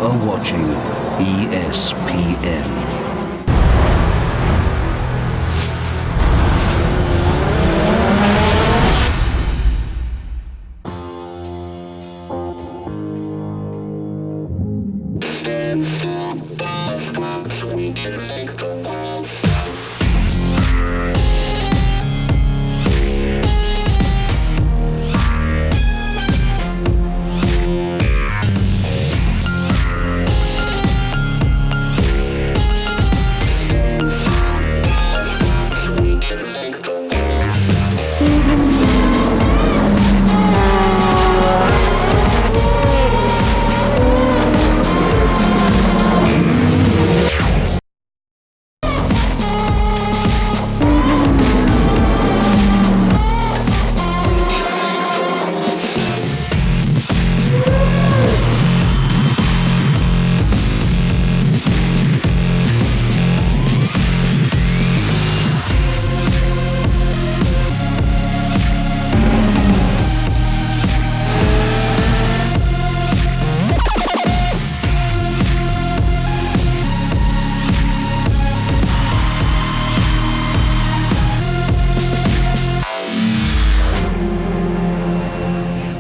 are watching ESPN.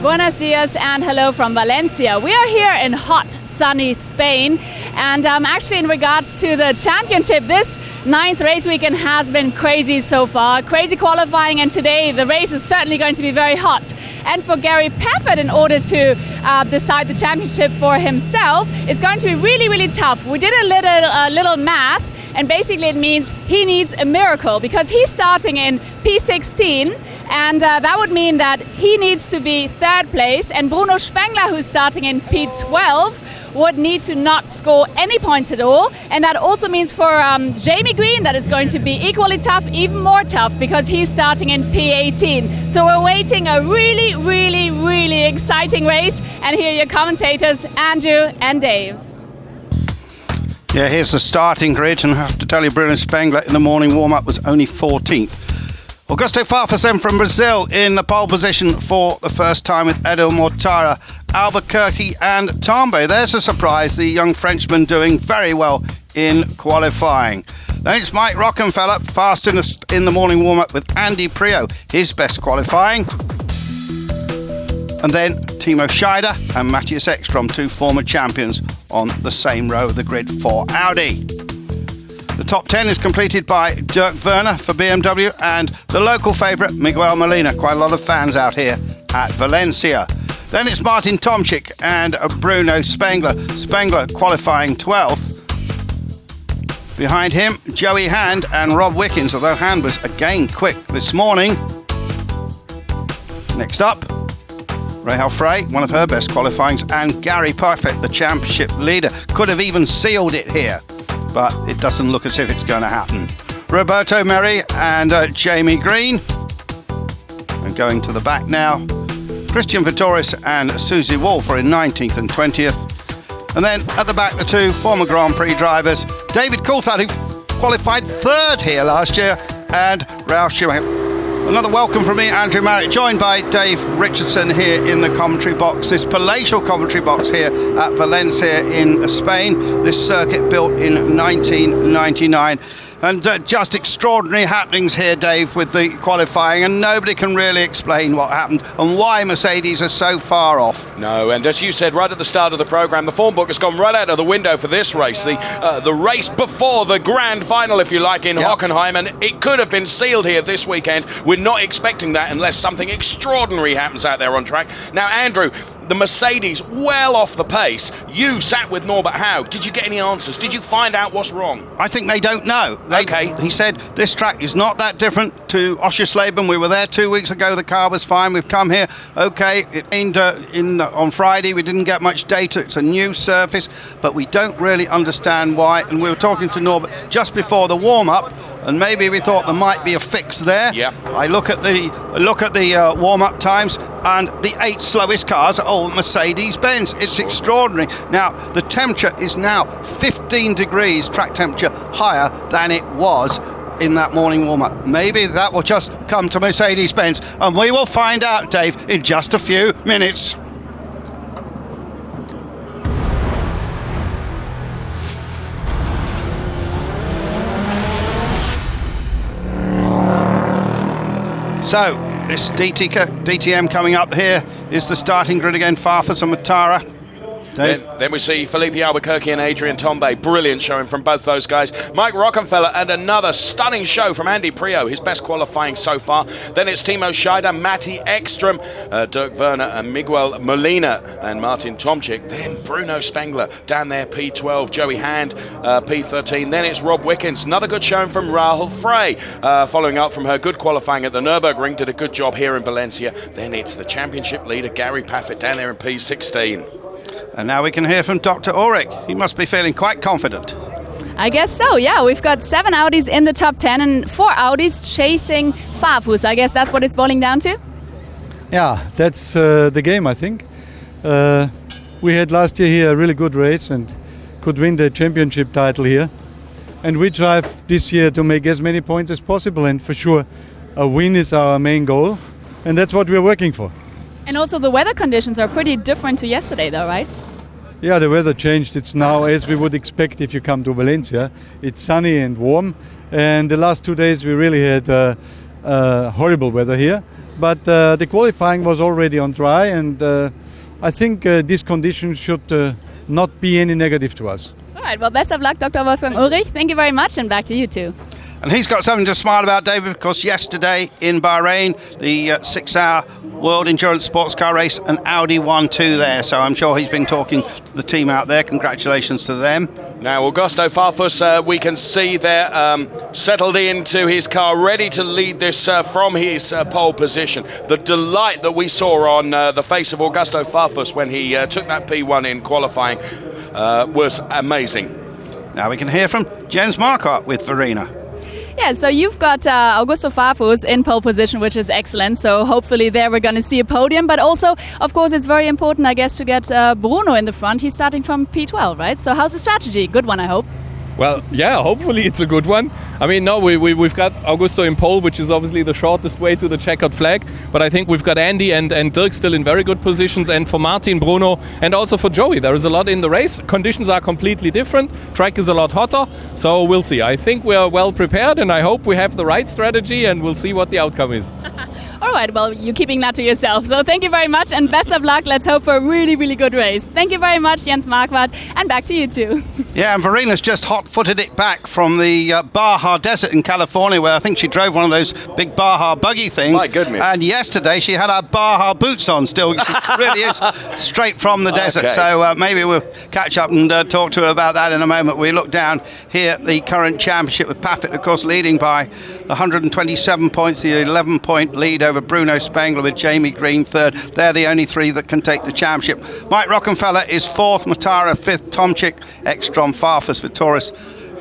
Buenos dias and hello from Valencia. We are here in hot, sunny Spain, and actually in regards to the championship, this 9th race weekend has been crazy so far. Crazy qualifying, and today the race is certainly going to be very hot. And for Gary Paffett, in order to decide the championship for himself, it's going to be really, really tough. We did a little math, and basically it means he needs a miracle because he's starting in P16, and that would mean that he needs to be 3rd place, and Bruno Spengler, who's starting in P12, would need to not score any points at all. And that also means for Jamie Green that it's going to be equally tough, even more tough, because he's starting in P18. So we're waiting a really, really, really exciting race. And here are your commentators, Andrew and Dave. Yeah, here's the starting grid, and I have to tell you, Bruno Spengler in the morning warm-up was only 14th. Augusto Farfusem from Brazil in the pole position for the first time with Edo Mortara, Albuquerque and Tambay. There's a surprise, the young Frenchman doing very well in qualifying. Then it's Mike Rockenfeller, fast in the morning warm-up with Andy Prio, his best qualifying. And then Timo Scheider and Matthias Ekstrom, 2 former champions, on the same row of the grid for Audi. The top 10 is completed by Dirk Werner for BMW and the local favourite Miguel Molina. Quite a lot of fans out here at Valencia. Then it's Martin Tomczyk and Bruno Spengler. Spengler qualifying 12th. Behind him, Joey Hand and Rob Wickens, although Hand was again quick this morning. Next up, Rahel Frey, one of her best qualifyings, and Gary Paffett, the championship leader. Could have even sealed it here, but it doesn't look as if it's going to happen. Roberto Merri and Jamie Green. And going to the back now, Christian Vitoris and Susie Wolf are in 19th and 20th. And then at the back, the 2 former Grand Prix drivers, David Coulthard, who qualified 3rd here last year, and Ralf Schumacher. Another welcome from me, Andrew Marriott, joined by Dave Richardson here in the commentary box, this palatial commentary box here at Valencia in Spain. This circuit built in 1999. And just extraordinary happenings here, Dave, with the qualifying, and nobody can really explain what happened and why Mercedes are so far off. No, and as you said right at the start of the programme, the form book has gone right out of the window for this race. The race before the grand final, if you like, in Hockenheim, and it could have been sealed here this weekend. We're not expecting that unless something extraordinary happens out there on track. Now, Andrew, the Mercedes well off the pace. You sat with Norbert Howe. Did you get any answers? Did you find out what's wrong? I think they don't know. Okay. He said this track is not that different to Oschersleben. We were there 2 weeks ago. The car was fine. We've come here. Okay, it rained on Friday. We didn't get much data. It's a new surface, but we don't really understand why. And we were talking to Norbert just before the warm-up, and maybe we thought there might be a fix there. Yeah. I look at the warm-up times, and the 8 slowest cars are all Mercedes-Benz. It's extraordinary. Now, the temperature is now 15 degrees, track temperature, higher than it was in that morning warm-up. Maybe that will just come to Mercedes-Benz, and we will find out, Dave, in just a few minutes. So, this DTM coming up here is the starting grid again, Farfus and Matara. Then we see Felipe Albuquerque and Adrian Tombe. Brilliant showing from both those guys. Mike Rockenfeller and another stunning show from Andy Prio, his best qualifying so far. Then it's Timo Scheider, Matti Ekström, Dirk Werner and Miguel Molina and Martin Tomczyk. Then Bruno Spengler down there, P12. Joey Hand, P13. Then it's Rob Wickens. Another good showing from Rahul Frey, following up from her good qualifying at the Nürburgring. Did a good job here in Valencia. Then it's the championship leader, Gary Paffett, down there in P16. And now we can hear from Dr. Ulrich. He must be feeling quite confident. I guess so, yeah. We've got 7 Audis in the top 10 and 4 Audis chasing Farfus. I guess that's what it's boiling down to? Yeah, that's the game, I think. We had last year here a really good race and could win the championship title here. And we drive this year to make as many points as possible, and for sure a win is our main goal. And that's what we're working for. And also the weather conditions are pretty different to yesterday though, right? Yeah, the weather changed. It's now as we would expect if you come to Valencia. It's sunny and warm, and the last 2 days we really had horrible weather here. But the qualifying was already on dry, and I think these conditions should not be any negative to us. All right, well, best of luck, Dr. Wolfgang Ulrich. Thank you very much, and back to you too. And he's got something to smile about, David, because yesterday in Bahrain, the 6-hour World Endurance Sports Car Race, an Audi won 2 there. So I'm sure he's been talking to the team out there. Congratulations to them. Now, Augusto Farfus, we can see there settled into his car, ready to lead this from his pole position. The delight that we saw on the face of Augusto Farfus when he took that P1 in qualifying was amazing. Now we can hear from Jens Marquardt with Verena. Yeah, so you've got Augusto Farfus in pole position, which is excellent. So hopefully there we're going to see a podium. But also, of course, it's very important, I guess, to get Bruno in the front. He's starting from P12, right? So how's the strategy? Good one, I hope. Well, yeah, hopefully it's a good one. I mean, no, we've got Augusto in pole, which is obviously the shortest way to the checkered flag. But I think we've got Andy and Dirk still in very good positions. And for Martin, Bruno, and also for Joey, there is a lot in the race. Conditions are completely different. Track is a lot hotter. So we'll see. I think we are well prepared, and I hope we have the right strategy, and we'll see what the outcome is. All right, well, you're keeping that to yourself. So thank you very much, and best of luck. Let's hope for a really, really good race. Thank you very much, Jens Marquardt, and back to you too. Yeah, and Verena's just hot-footed it back from the Baja Desert in California, where I think she drove one of those big Baja buggy things. My goodness. And yesterday she had her Baja boots on still. She really is straight from the desert. Okay. So maybe we'll catch up and talk to her about that in a moment. We look down here at the current championship with Paffett, of course, leading by 127 points, the 11-point lead over Bruno Spengler with Jamie Green third. They're the only 3 that can take the championship. Mike Rockenfeller is 4th, Matara 5th, Tomczyk, Ekström, Farfus, Vitoris,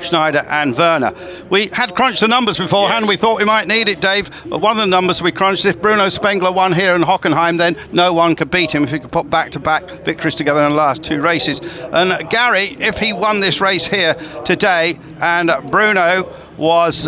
Schneider and Werner. We had crunched the numbers beforehand. Yes. We thought we might need it, Dave. But one of the numbers we crunched, if Bruno Spengler won here in Hockenheim, then no one could beat him if he could put back-to-back victories together in the last 2 races. And Gary, if he won this race here today and Bruno was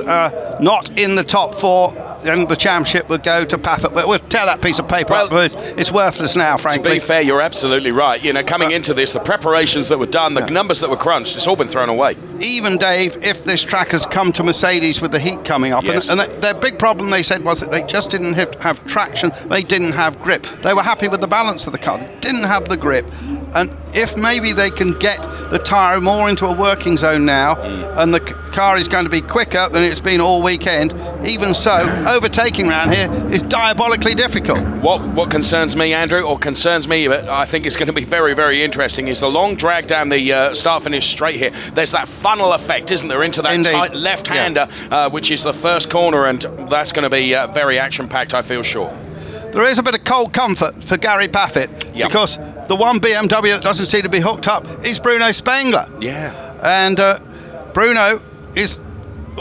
not in the top 4, then the championship would go to Paffett. But we'll tear that piece of paper up. It's worthless now, frankly. To be fair, you're absolutely right. You know, coming into this, the preparations that were done, the numbers that were crunched, it's all been thrown away. Even, Dave, if this track has come to Mercedes with the heat coming up, yes. and their big problem, they said, was that they just didn't have traction, they didn't have grip. They were happy with the balance of the car, they didn't have the grip. And if maybe they can get the tyre more into a working zone now, and the car is going to be quicker than it's been all weekend, even so, overtaking around here is diabolically difficult. What concerns me, Andrew, or concerns me, but I think it's going to be very, very interesting, is the long drag down the start-finish straight here. There's that funnel effect, isn't there, into that tight left-hander, which is the first corner, and that's going to be very action-packed, I feel sure. There is a bit of cold comfort for Gary Paffett, because the one BMW that doesn't seem to be hooked up is Bruno Spengler. Yeah. And Bruno is,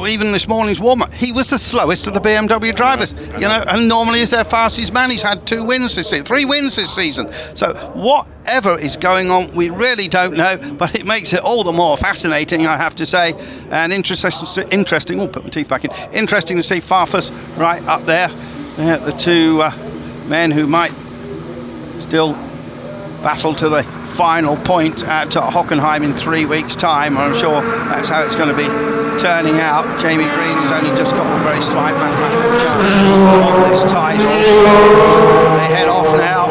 even this morning's warm-up, he was the slowest of the BMW drivers. And normally is their fastest man. He's had 2 wins this season, 3 wins this season. So whatever is going on, we really don't know, but it makes it all the more fascinating, I have to say, and interesting. Oh, put my teeth back in. Interesting to see Farfus right up there. The 2 men who might still battle to the final point at Hockenheim in 3 weeks' time. I'm sure that's how it's going to be turning out. Jamie Green has only just got a very slight mathematical chance on this title. They head off now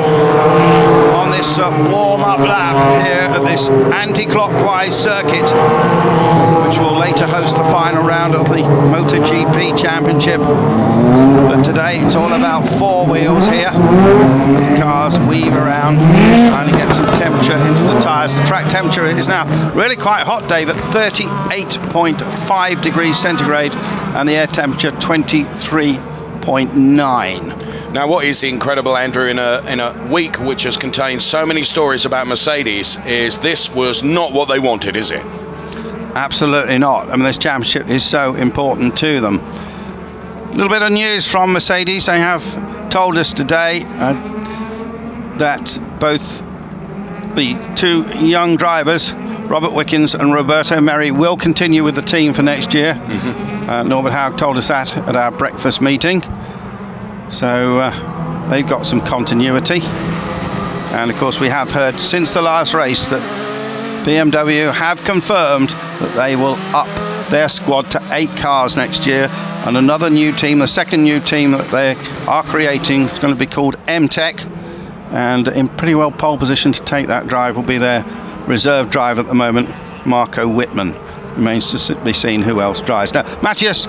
on this warm-up lap here at this anti-clockwise circuit, which will later host the final round of the MotoGP Championship. But today it's all about four wheels here as the cars weave around, trying to get some temperature into the tyres. The track temperature is now really quite hot, Dave, at 38.5 degrees centigrade, and the air temperature 23.9. Now, what is incredible, Andrew, in a week which has contained so many stories about Mercedes, is this was not what they wanted, is it? Absolutely not. I mean, this championship is so important to them. A little bit of news from Mercedes. They have told us today that both the two young drivers, Robert Wickens and Roberto Merri, will continue with the team for next year. Norbert Haug told us that at our breakfast meeting. So they've got some continuity. And of course we have heard since the last race that BMW have confirmed that they will up their squad to 8 cars next year, and another new team, the second new team that they are creating, is going to be called M-Tech, and in pretty well pole position to take that drive will be their reserve driver at the moment, Marco Wittmann. Remains to be seen who else drives. Now, Matthias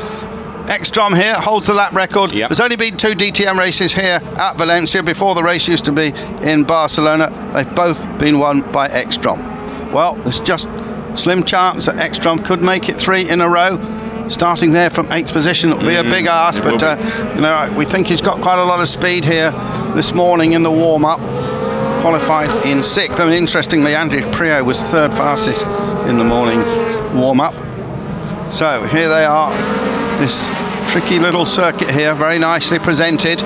Ekstrom here holds the lap record. Yep. There's only been 2 DTM races here at Valencia. Before the race used to be in Barcelona. They've both been won by Ekstrom. Well, there's just slim chance that Ekstrom could make it 3 in a row. Starting there from 8th position, it'll be a big ask, but you know, we think he's got quite a lot of speed here this morning in the warm-up. Qualified in 6th. I mean, interestingly, Andrew Prio was 3rd fastest in the morning warm-up. So here they are. This tricky little circuit here, very nicely presented.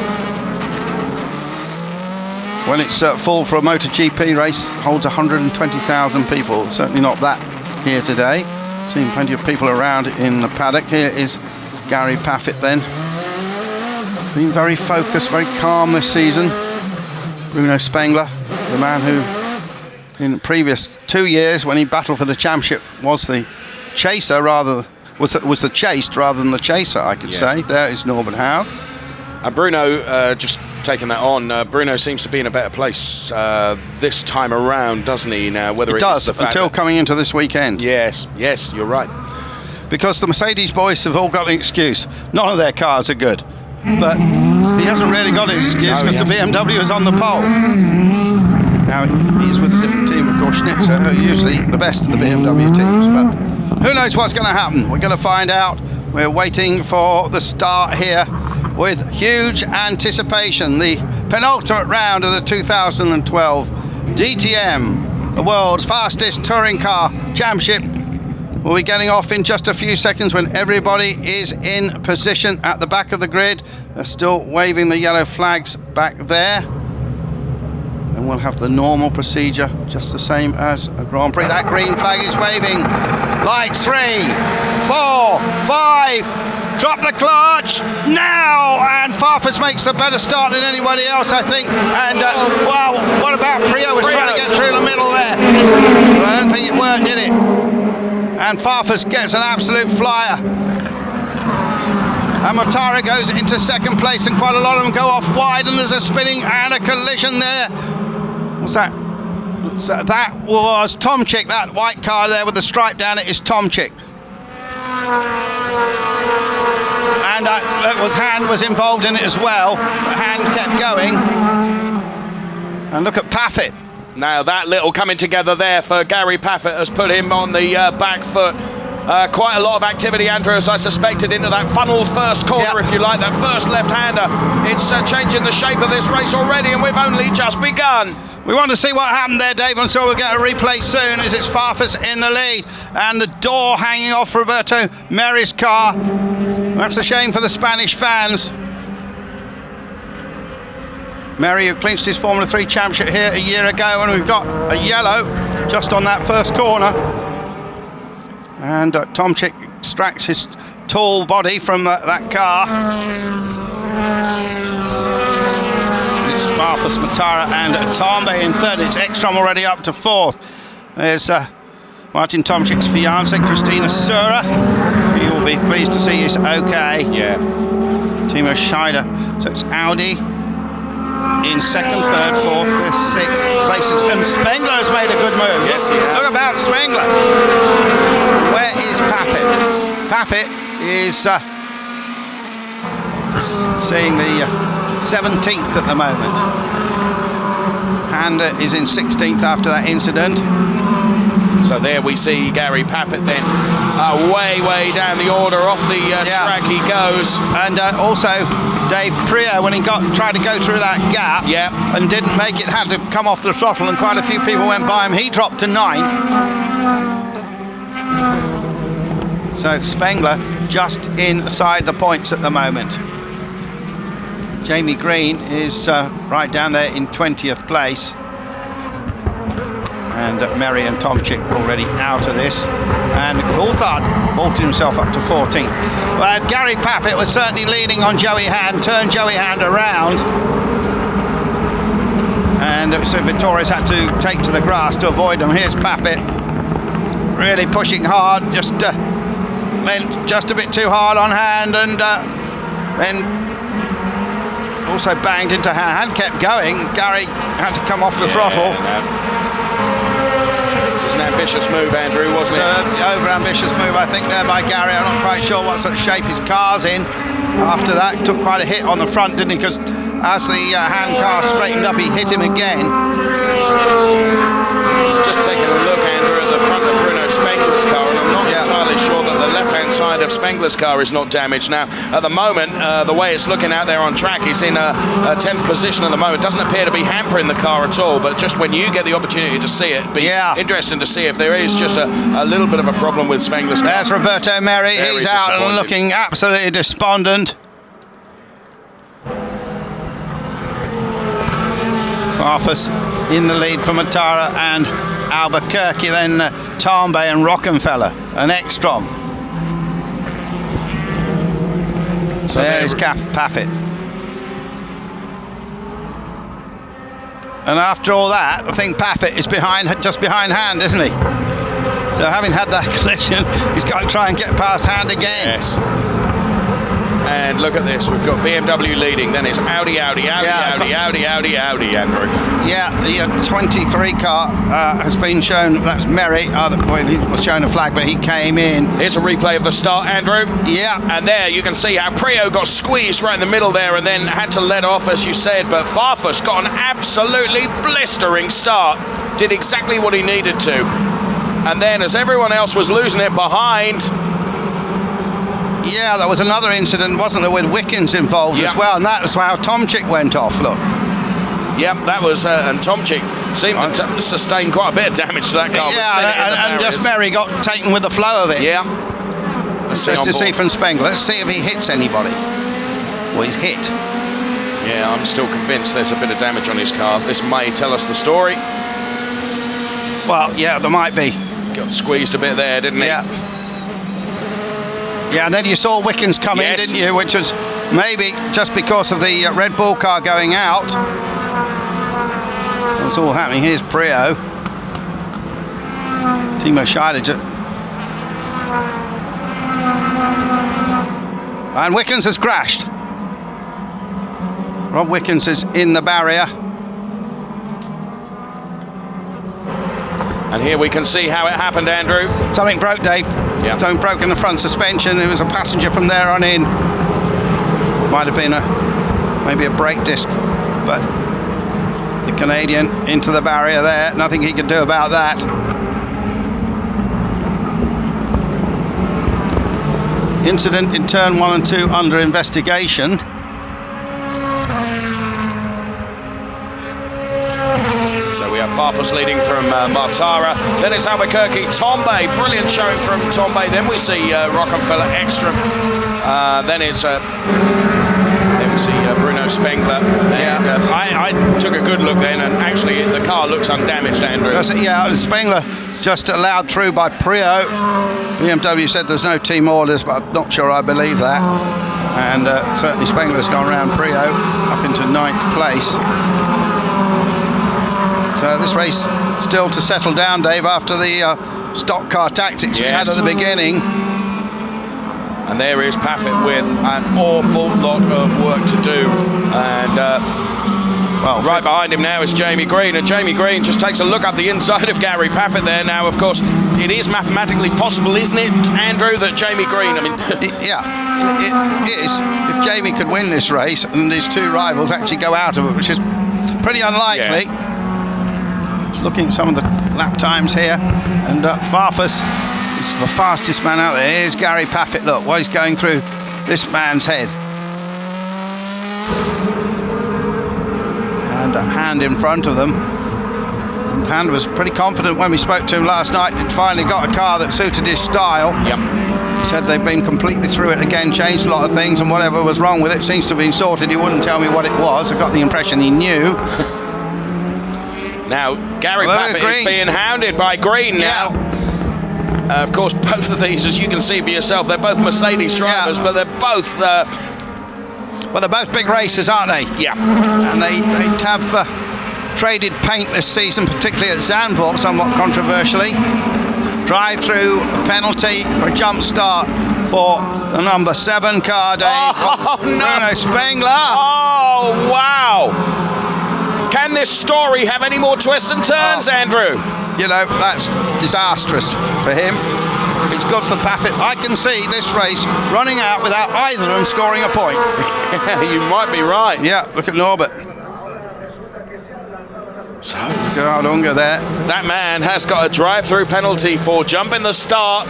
When it's full for a MotoGP race, holds 120,000 people. Certainly not that here today. Seen plenty of people around in the paddock. Here is Gary Paffett then. Been very focused, very calm this season. Bruno Spengler, the man who in the previous 2 years when he battled for the championship was the chaser was the chased rather than the chaser, I could say. There is Norbert Haug. Bruno, just taking that on, Bruno seems to be in a better place this time around, doesn't he? Now, whether it does, until coming into this weekend. Yes, you're right. Because the Mercedes boys have all got an excuse. None of their cars are good. But he hasn't really got an excuse because the BMW is on the pole. Now, he's with a different team, of course, Schnitzer, who are usually the best of the BMW teams. But who knows what's going to happen? We're going to find out. We're waiting for the start here with huge anticipation. The penultimate round of the 2012 DTM, the world's fastest touring car championship, will be getting off in just a few seconds when everybody is in position at the back of the grid. They're still waving the yellow flags back there. And we'll have the normal procedure, just the same as a Grand Prix. That green flag is waving. Lights 3, 4, 5. Drop the clutch now, and Farfus makes a better start than anybody else, I think. And wow, what about Prio? Was trying to get through the middle there. But I don't think it worked, did it? And Farfus gets an absolute flyer. And Mortara goes into 2nd place, and quite a lot of them go off wide, and there's a spinning and a collision there. What's that? That was Tomczyk, that white car there with the stripe down it is Tomczyk. And Hand was involved in it as well. Hand kept going. And look at Paffett. Now that little coming together there for Gary Paffett has put him on the back foot. Quite a lot of activity, Andrew, as I suspected, into that funneled first corner, if you like, that first left-hander. It's changing the shape of this race already, and we've only just begun. We want to see what happened there, Dave, and so we'll get a replay soon as it's Farfus in the lead. And the door hanging off Roberto Merri's car. That's a shame for the Spanish fans. Merri, who clinched his Formula 3 championship here a year ago, and we've got a yellow just on that first corner. And Tomczyk extracts his tall body from that car. It's Marcus Matara and Tombe in third. It's Ekstrom already up to fourth. There's Martin Tomczyk's fiancée, Christina Sura. You will be pleased to see is okay. Yeah. Timo Scheider. So it's Audi in second, third, fourth, fifth, sixth places. And Spengler has made a good move. Yes, he has. Look about Spengler. Where is Paffett? Paffett is seeing the 17th at the moment. Hander is in 16th after that incident. So there we see Gary Paffett then way down the order, off the track he goes. And also Dave Priaulx, when he tried to go through that gap and didn't make it, had to come off the throttle, and quite a few people went by him. He dropped to 9th. So Spengler just inside the points at the moment. Jamie Green is right down there in 20th place. And Merry and Tomczyk already out of this. And Coulthard vaulted himself up to 14th. Well, Gary Paffett was certainly leaning on Joey Hand, turned Joey Hand around. And so Vittorius had to take to the grass to avoid him. Here's Paffett, really pushing hard, just went just a bit too hard on Hand, and then also banged into Hand. Hand kept going. Gary had to come off the throttle. An ambitious move, Andrew, wasn't it? Over-ambitious move, I think, there by Gary. I'm not quite sure what sort of shape his car's in. After that, took quite a hit on the front, didn't he? Because as the Hand car straightened up, he hit him again. Just taking a look, Andrew, at the front of Bruno Spengler's car, and I'm not entirely sure that the left-hand side of Spengler's car is not damaged. Now, at the moment, the way it's looking out there on track, he's in a 10th position at the moment. Doesn't appear to be hampering the car at all, but just when you get the opportunity to see it, it'd be interesting to see if there is just a little bit of a problem with Spengler's car. There's Roberto Merry. He's out and looking absolutely despondent. Farfus in the lead for Matara and Albuquerque, then Tombe and Rockenfeller and Ekstrom. So there's Paffett. And after all that, I think Paffett is just behind Hand, isn't he? So having had that collision, he's got to try and get past Hand again. Yes. And look at this, we've got BMW leading, then it's Audi, Andrew. Yeah, the 23 car has been shown. That's Merry. Well, he was shown a flag, but he came in. Here's a replay of the start, Andrew. Yeah. And there you can see how Priaulx got squeezed right in the middle there and then had to let off, as you said. But Farfus got an absolutely blistering start. Did exactly what he needed to. And then as everyone else was losing it behind... Yeah, there was another incident, wasn't there, with Wickens involved as well, and that's how Tomczyk went off, look. Yep, that was, and Tomczyk seemed to sustain quite a bit of damage to that car. Yeah, and just Merry got taken with the flow of it. Yeah. Let's see from Spengler. Let's see if he hits anybody. Well, he's hit. Yeah, I'm still convinced there's a bit of damage on his car. This may tell us the story. Well, yeah, there might be. Got squeezed a bit there, didn't he? Yeah. Yeah, and then you saw Wickens come in, didn't you? Which was maybe just because of the Red Bull car going out. That's all happening. Here's Priaulx. Timo Scheider. And Wickens has crashed. Rob Wickens is in the barrier. And here we can see how it happened, Andrew. Something broke, Dave. Yep. Something broke in the front suspension. It was a passenger from there on in. Might have been maybe a brake disc, but the Canadian into the barrier there. Nothing he could do about that. Incident in turn 1 and 2 under investigation. We have Farfus leading from Martara. Then it's Albuquerque, Tombe. Brilliant showing from Tombe. Then we see Rockenfeller, Ekstrom. Then it's then we see Bruno Spengler. And, I took a good look then, and actually the car looks undamaged, Andrew. Yeah, Spengler just allowed through by Priaulx. BMW said there's no team orders, but I'm not sure I believe that. And certainly Spengler's gone around Priaulx up into 9th place. So this race still to settle down, Dave, after the stock car tactics we had at the beginning. And there is Paffett with an awful lot of work to do. And well, right behind him now is Jamie Green, and Jamie Green just takes a look up the inside of Gary Paffett there. Now, of course, it is mathematically possible, isn't it, Andrew, that Jamie Green, I mean... yeah, it is. If Jamie could win this race and his two rivals actually go out of it, which is pretty unlikely. Yeah. Just looking at some of the lap times here, and Farfus is the fastest man out there. Here's Gary Paffett, look, what he's going through this man's head. And a Hand in front of them. And Hand was pretty confident when we spoke to him last night. He'd finally got a car that suited his style. Yep. He said they've been completely through it again, changed a lot of things, and whatever was wrong with it seems to have been sorted. He wouldn't tell me what it was. I got the impression he knew. Now, Gary Paffett is being hounded by Green now. Of course, both of these, as you can see for yourself, they're both Mercedes drivers, but they're both... well, they're both big racers, aren't they? Yeah. And they have traded paint this season, particularly at Zandvoort, somewhat controversially. Drive-through penalty for a jump start for the number 7 car, Dave. Oh, no. Bruno Spengler. Oh, wow. Can this story have any more twists and turns, Andrew? You know, that's disastrous for him. It's good for Paffett. I can see this race running out without either of them scoring a point. You might be right. Yeah, look at Norbert. So, look at Ardunga there. That man has got a drive-through penalty for jumping the start.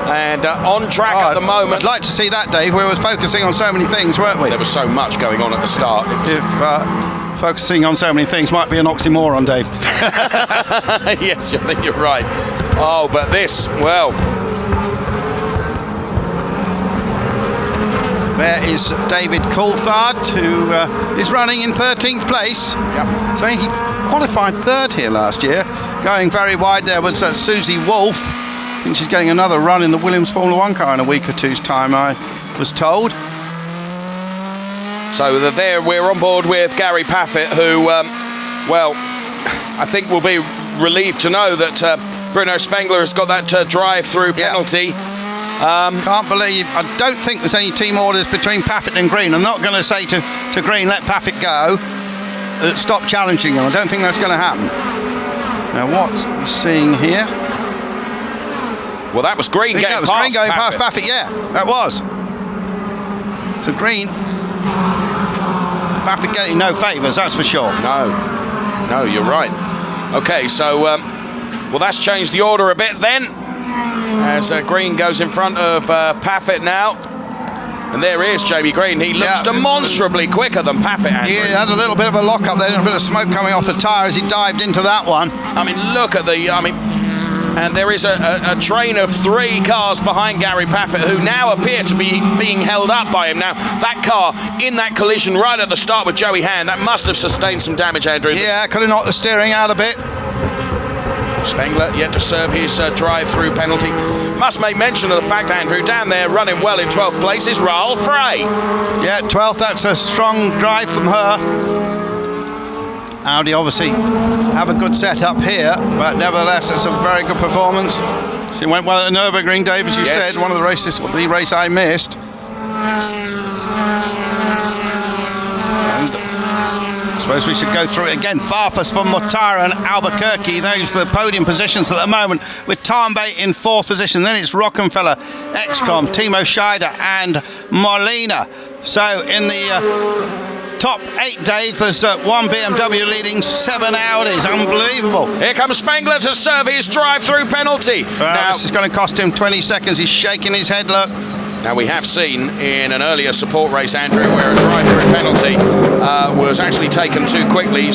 And on track at the moment. I'd like to see that, Dave. We were focusing on so many things, weren't we? There was so much going on at the start. If focusing on so many things might be an oxymoron, Dave. Yes, I think you're right. Oh, but this, well... There is David Coulthard, who is running in 13th place. Yep. So he qualified 3rd here last year. Going very wide there was Susie Wolf. I think she's getting another run in the Williams Formula 1 car in a week or two's time, I was told. So there we're on board with Gary Paffett, who, well, I think will be relieved to know that Bruno Spengler has got that drive-through penalty. Can't believe, I don't think there's any team orders between Paffett and Green. I'm not going to say to Green, let Paffett go, stop challenging him. I don't think that's going to happen. Now what's we seeing here? Well, that was Green getting past Green going Paffett. past Paffett, yeah, that was. So Green, Paffett getting no favours, that's for sure. No, you're right. Okay, so, well, that's changed the order a bit then. As Green goes in front of Paffett now. And there is Jamie Green. He looks demonstrably quicker than Paffett, Andrew. He had a little bit of a lock-up there, and a bit of smoke coming off the tyre as he dived into that one. I mean, look at and there is a train of 3 cars behind Gary Paffett who now appear to be being held up by him. Now, that car in that collision right at the start with Joey Hand, that must have sustained some damage, Andrew. Yeah, could have knocked the steering out a bit. Spengler yet to serve his drive-through penalty. Must make mention of the fact, Andrew, down there running well in 12th place is Rahul Frey. Yeah, 12th, that's a strong drive from her. Audi obviously have a good setup here, but nevertheless it's a very good performance. She went well at the Nürburgring, Dave, as you said, one of the races, the race I missed. And I suppose we should go through it again. Farfus from Mortara and Albuquerque, those are the podium positions at the moment, with Tarnbay in 4th position. Then it's Rockenfeller, Ekstrom, Timo Scheider and Molina. So in the top 8, Dave, there's 1 BMW leading 7 Audis. Unbelievable. Here comes Spengler to serve his drive-through penalty. Now, this is going to cost him 20 seconds. He's shaking his head, look. Now, we have seen in an earlier support race, Andrew, where a drive-through penalty was actually taken too quickly,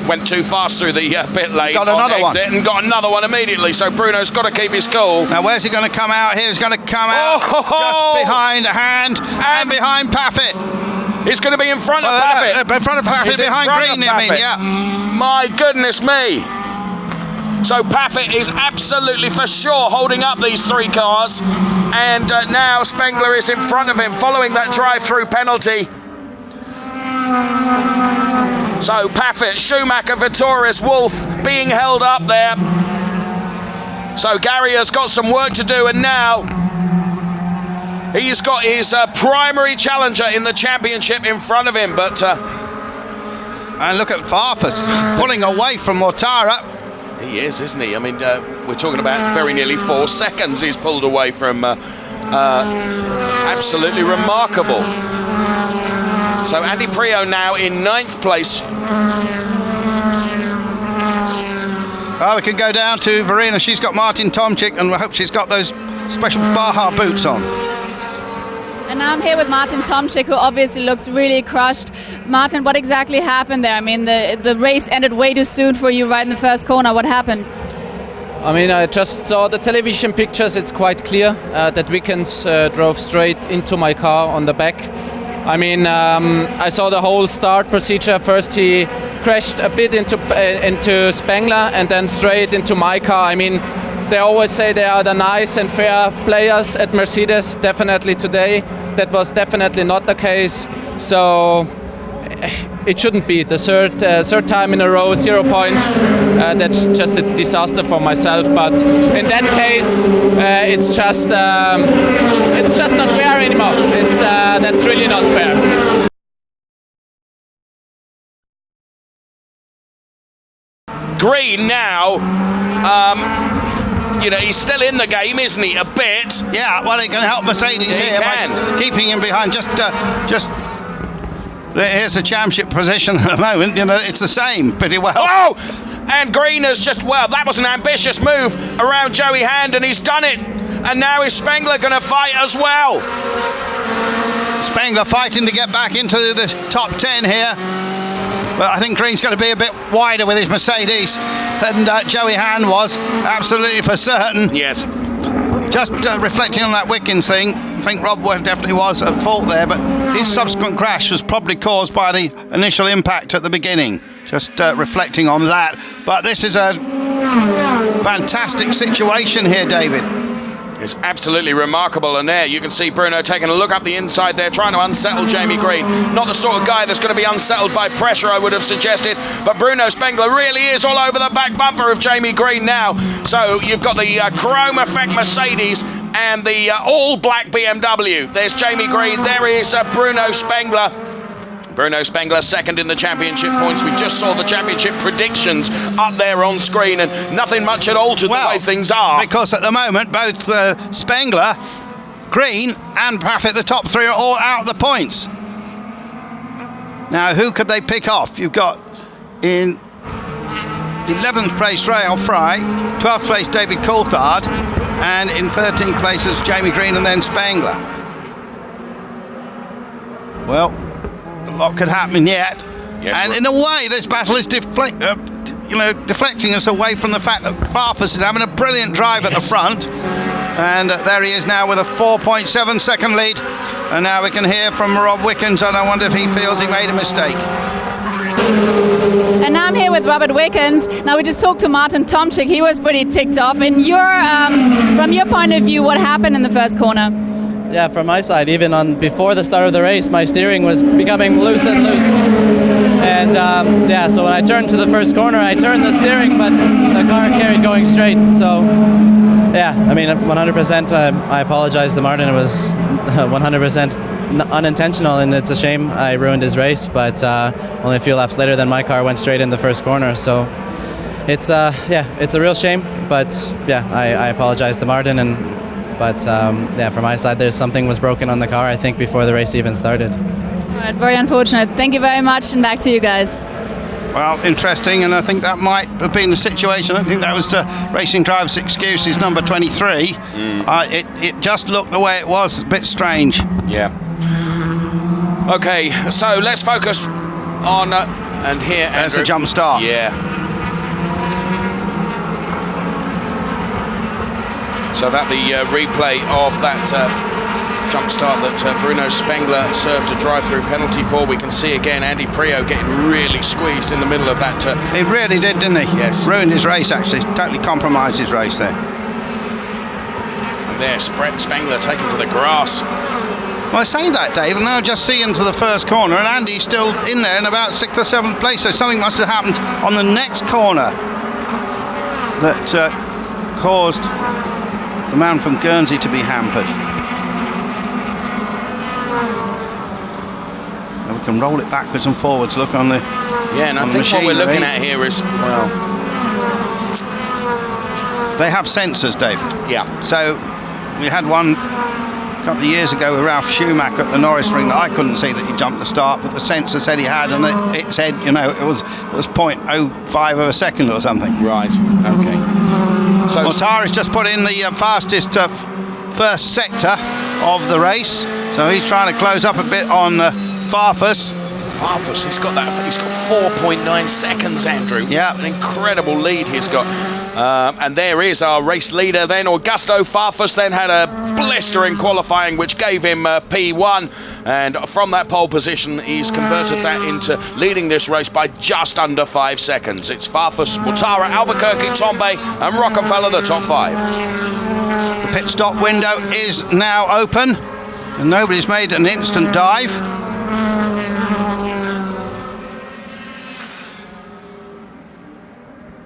went too fast through the pit lane, got another one, and got another one immediately. So Bruno's got to keep his cool. Now, where's he going to come out here? He's going to come out just behind Hand and behind Paffett. He's going to be in front of Paffett. In front of Paffett, behind Green, I mean, yeah. My goodness me. So Paffett is absolutely for sure holding up these 3 cars. And now Spengler is in front of him following that drive-through penalty. So Paffett, Schumacher, Vittorius, Wolf being held up there. So Gary has got some work to do, and now he's got his primary challenger in the championship in front of him. But and look at Farfus pulling away from Mortara. He is, isn't he? I mean, we're talking about very nearly 4 seconds he's pulled away from. Absolutely remarkable. So Andy Prio now in 9th place. Oh, we can go down to Verena. She's got Martin Tomczyk, and we hope she's got those special Baja boots on. And I'm here with Martin Tomczyk, who obviously looks really crushed. Martin, what exactly happened there? I mean, the race ended way too soon for you right in the first corner. What happened? I mean, I just saw the television pictures. It's quite clear that Wickens drove straight into my car on the back. I mean, I saw the whole start procedure. First he crashed a bit into Spengler and then straight into my car. I mean, they always say they are the nice and fair players at Mercedes. Definitely today, that was definitely not the case. So it shouldn't be the third time in a row, 0 points. That's just a disaster for myself. But in that case, it's just not fair anymore. That's really not fair. Green now, you know, he's still in the game, isn't he? A bit. Yeah, well, he can help Mercedes here by keeping him behind. Just here's the championship position at the moment. You know, it's the same pretty well. Oh, and Green has just, well, that was an ambitious move around Joey Hand, and he's done it. And now is Spengler going to fight as well? Spengler fighting to get back into the top 10 here. But I think Green's going to be a bit wider with his Mercedes than Joey Hand was, absolutely for certain. Yes. Just reflecting on that Wickens thing, I think Rob definitely was at fault there, but his subsequent crash was probably caused by the initial impact at the beginning. Just reflecting on that. But this is a fantastic situation here, David. It's absolutely remarkable, and there you can see Bruno taking a look up the inside there, trying to unsettle Jamie Green. Not the sort of guy that's going to be unsettled by pressure, I would have suggested, but Bruno Spengler really is all over the back bumper of Jamie Green now. So you've got the chrome effect Mercedes and the all-black BMW. There's Jamie Green, there is Bruno Spengler. Bruno Spengler second in the championship points. We just saw the championship predictions up there on screen, and nothing much had altered the way things are. Because at the moment, both Spengler, Green and Paffett, the top three, are all out of the points. Now, who could they pick off? You've got in 11th place Rael Fry, 12th place David Coulthard, and in 13th place is Jamie Green and then Spengler. Well, a lot could happen yet. Yes, and in a way, this battle is deflecting us away from the fact that Farfus is having a brilliant drive at the front. And there he is now with a 4.7 second lead. And now we can hear from Rob Wickens, and I wonder if he feels he made a mistake. And now I'm here with Robert Wickens. Now we just talked to Martin Tomczyk. He was pretty ticked off. And from your point of view, what happened in the first corner? Yeah, from my side, even before the start of the race, my steering was becoming loose and loose. And so when I turned to the first corner, I turned the steering, but the car carried going straight. So, yeah, I mean, 100%, I apologize to Martin. It was 100% unintentional, and it's a shame I ruined his race. But only a few laps later, then my car went straight in the first corner. So it's a real shame. But yeah, I apologize to Martin. But from my side, something was broken on the car, I think, before the race even started. All right, very unfortunate. Thank you very much, and back to you guys. Well, interesting, and I think that might have been the situation. I think that was the racing driver's excuse, is number 23. It just looked the way it was, a bit strange. Yeah. Okay, so let's focus on, and here, there's Andrew. a jump start. Yeah. So that the replay of that jump start that Bruno Spengler served a drive-through penalty for. We can see again Andy Prio getting really squeezed in the middle of that. He really did, didn't he? Yes. Ruined his race, actually. Totally compromised his race there. And there, Spengler taken to the grass. Well, I say that, Dave, and now just see into the first corner, and Andy's still in there in about 6th or 7th place, so something must have happened on the next corner that caused the man from Guernsey to be hampered. And we can roll it backwards and forwards, look on the Yeah, and I think what we're looking at here is, well... They have sensors, Dave. Yeah. So we had one a couple of years ago with Ralph Schumacher at the Norris Ring that I couldn't see that he jumped the start, but the sensor said he had, and it said, you know, it was 0.05 of a second or something. Right, okay. So Mortara's just put in the fastest first sector of the race, so he's trying to close up a bit on Farfus. Farfus, he's got 4.9 seconds, Andrew. Yeah. An incredible lead he's got. And there is our race leader then. Augusto Farfus then had a blistering qualifying which gave him P1, and from that pole position he's converted that into leading this race by just under 5 seconds. It's Farfus, Mortara, Albuquerque, Tombe and Rockefeller, the top 5. The pit stop window is now open and nobody's made an instant dive.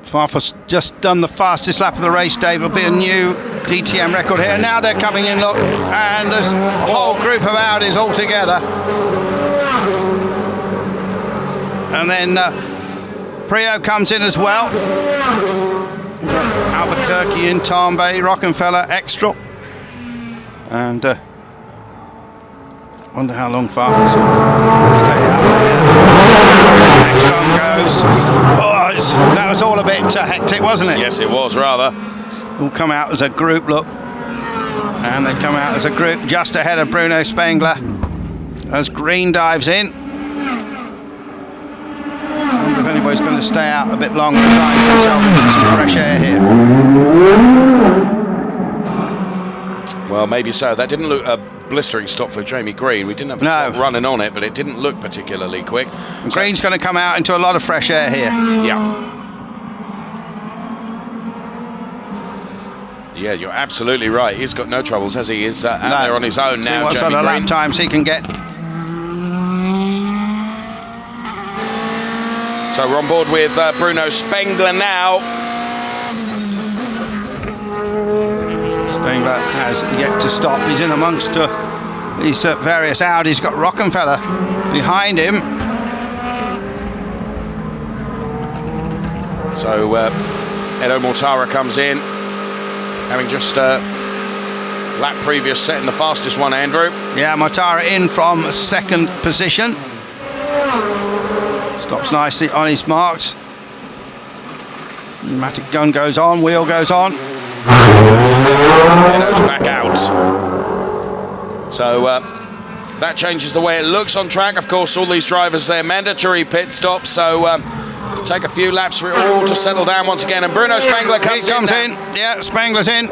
Farfus just done the fastest lap of the race, Dave. It'll be a new DTM record here. Now they're coming in, look, and there's a whole group of Audis all together. And then Prio comes in as well. Albuquerque in, Tombe, Rockefeller, Extra. And wonder how long Farfus will stay out there. Extra goes. That was all a bit hectic, wasn't it? Yes, it was, rather. All come out as a group, look. And they come out as a group just ahead of Bruno Spengler as Green dives in. I wonder if anybody's going to stay out a bit longer and try and get himself into some fresh air here. Well, maybe so. That didn't look a blistering stop for Jamie Green. We didn't have a clock running on it, but it didn't look particularly quick. Green's going to come out into a lot of fresh air here. Yeah. Yeah, you're absolutely right. He's got no troubles, has he? He's out there on his own now. See what sort of lap times he can get. So we're on board with Bruno Spengler now. Spengler has yet to stop. He's in amongst these various Audis. He's got Rockefeller behind him. So Edo Mortara comes in, having just lap previous setting the fastest one, Andrew. Yeah, Mortara in from second position. Stops nicely on his marks. Pneumatic gun goes on, wheel goes on. Edo's back out. So that changes the way it looks on track. Of course, all these drivers, they're mandatory pit stops, so take a few laps for it all to settle down once again. And Bruno Spengler comes in. Yeah, Spengler's in.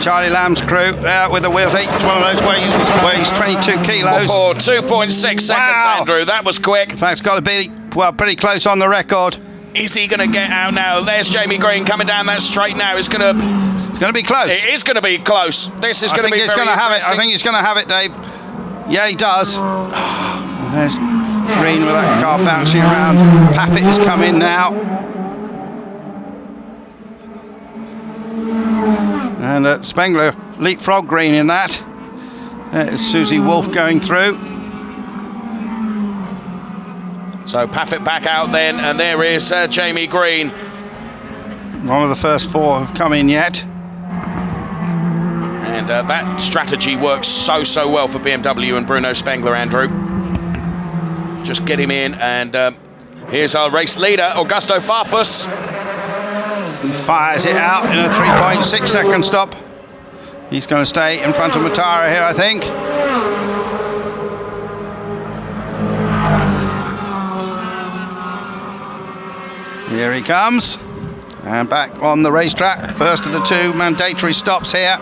Charlie Lamb's crew with the wheels. Each one of those weighs 22 kilos. Oh, 2.6 seconds, wow. Andrew. That was quick. That's got to be, well, pretty close on the record. Is he going to get out now? There's Jamie Green coming down that straight now. It's going to be close. It is going to be close. This is going to be very interesting. I think he's going to have it, Dave. Yeah, he does. There's Green with that car bouncing around. Paffett has come in now. And Spengler leapfrog Green in that. There's Susie Wolf going through. So Paffett back out then, and there is Jamie Green. One of the first four have come in yet. And that strategy works so well for BMW and Bruno Spengler, Andrew. Just get him in, and here's our race leader, Augusto Farfus. He fires it out in a 3.6 second stop. He's going to stay in front of Mortara here, I think. Here he comes. And back on the racetrack. First of the two mandatory stops here.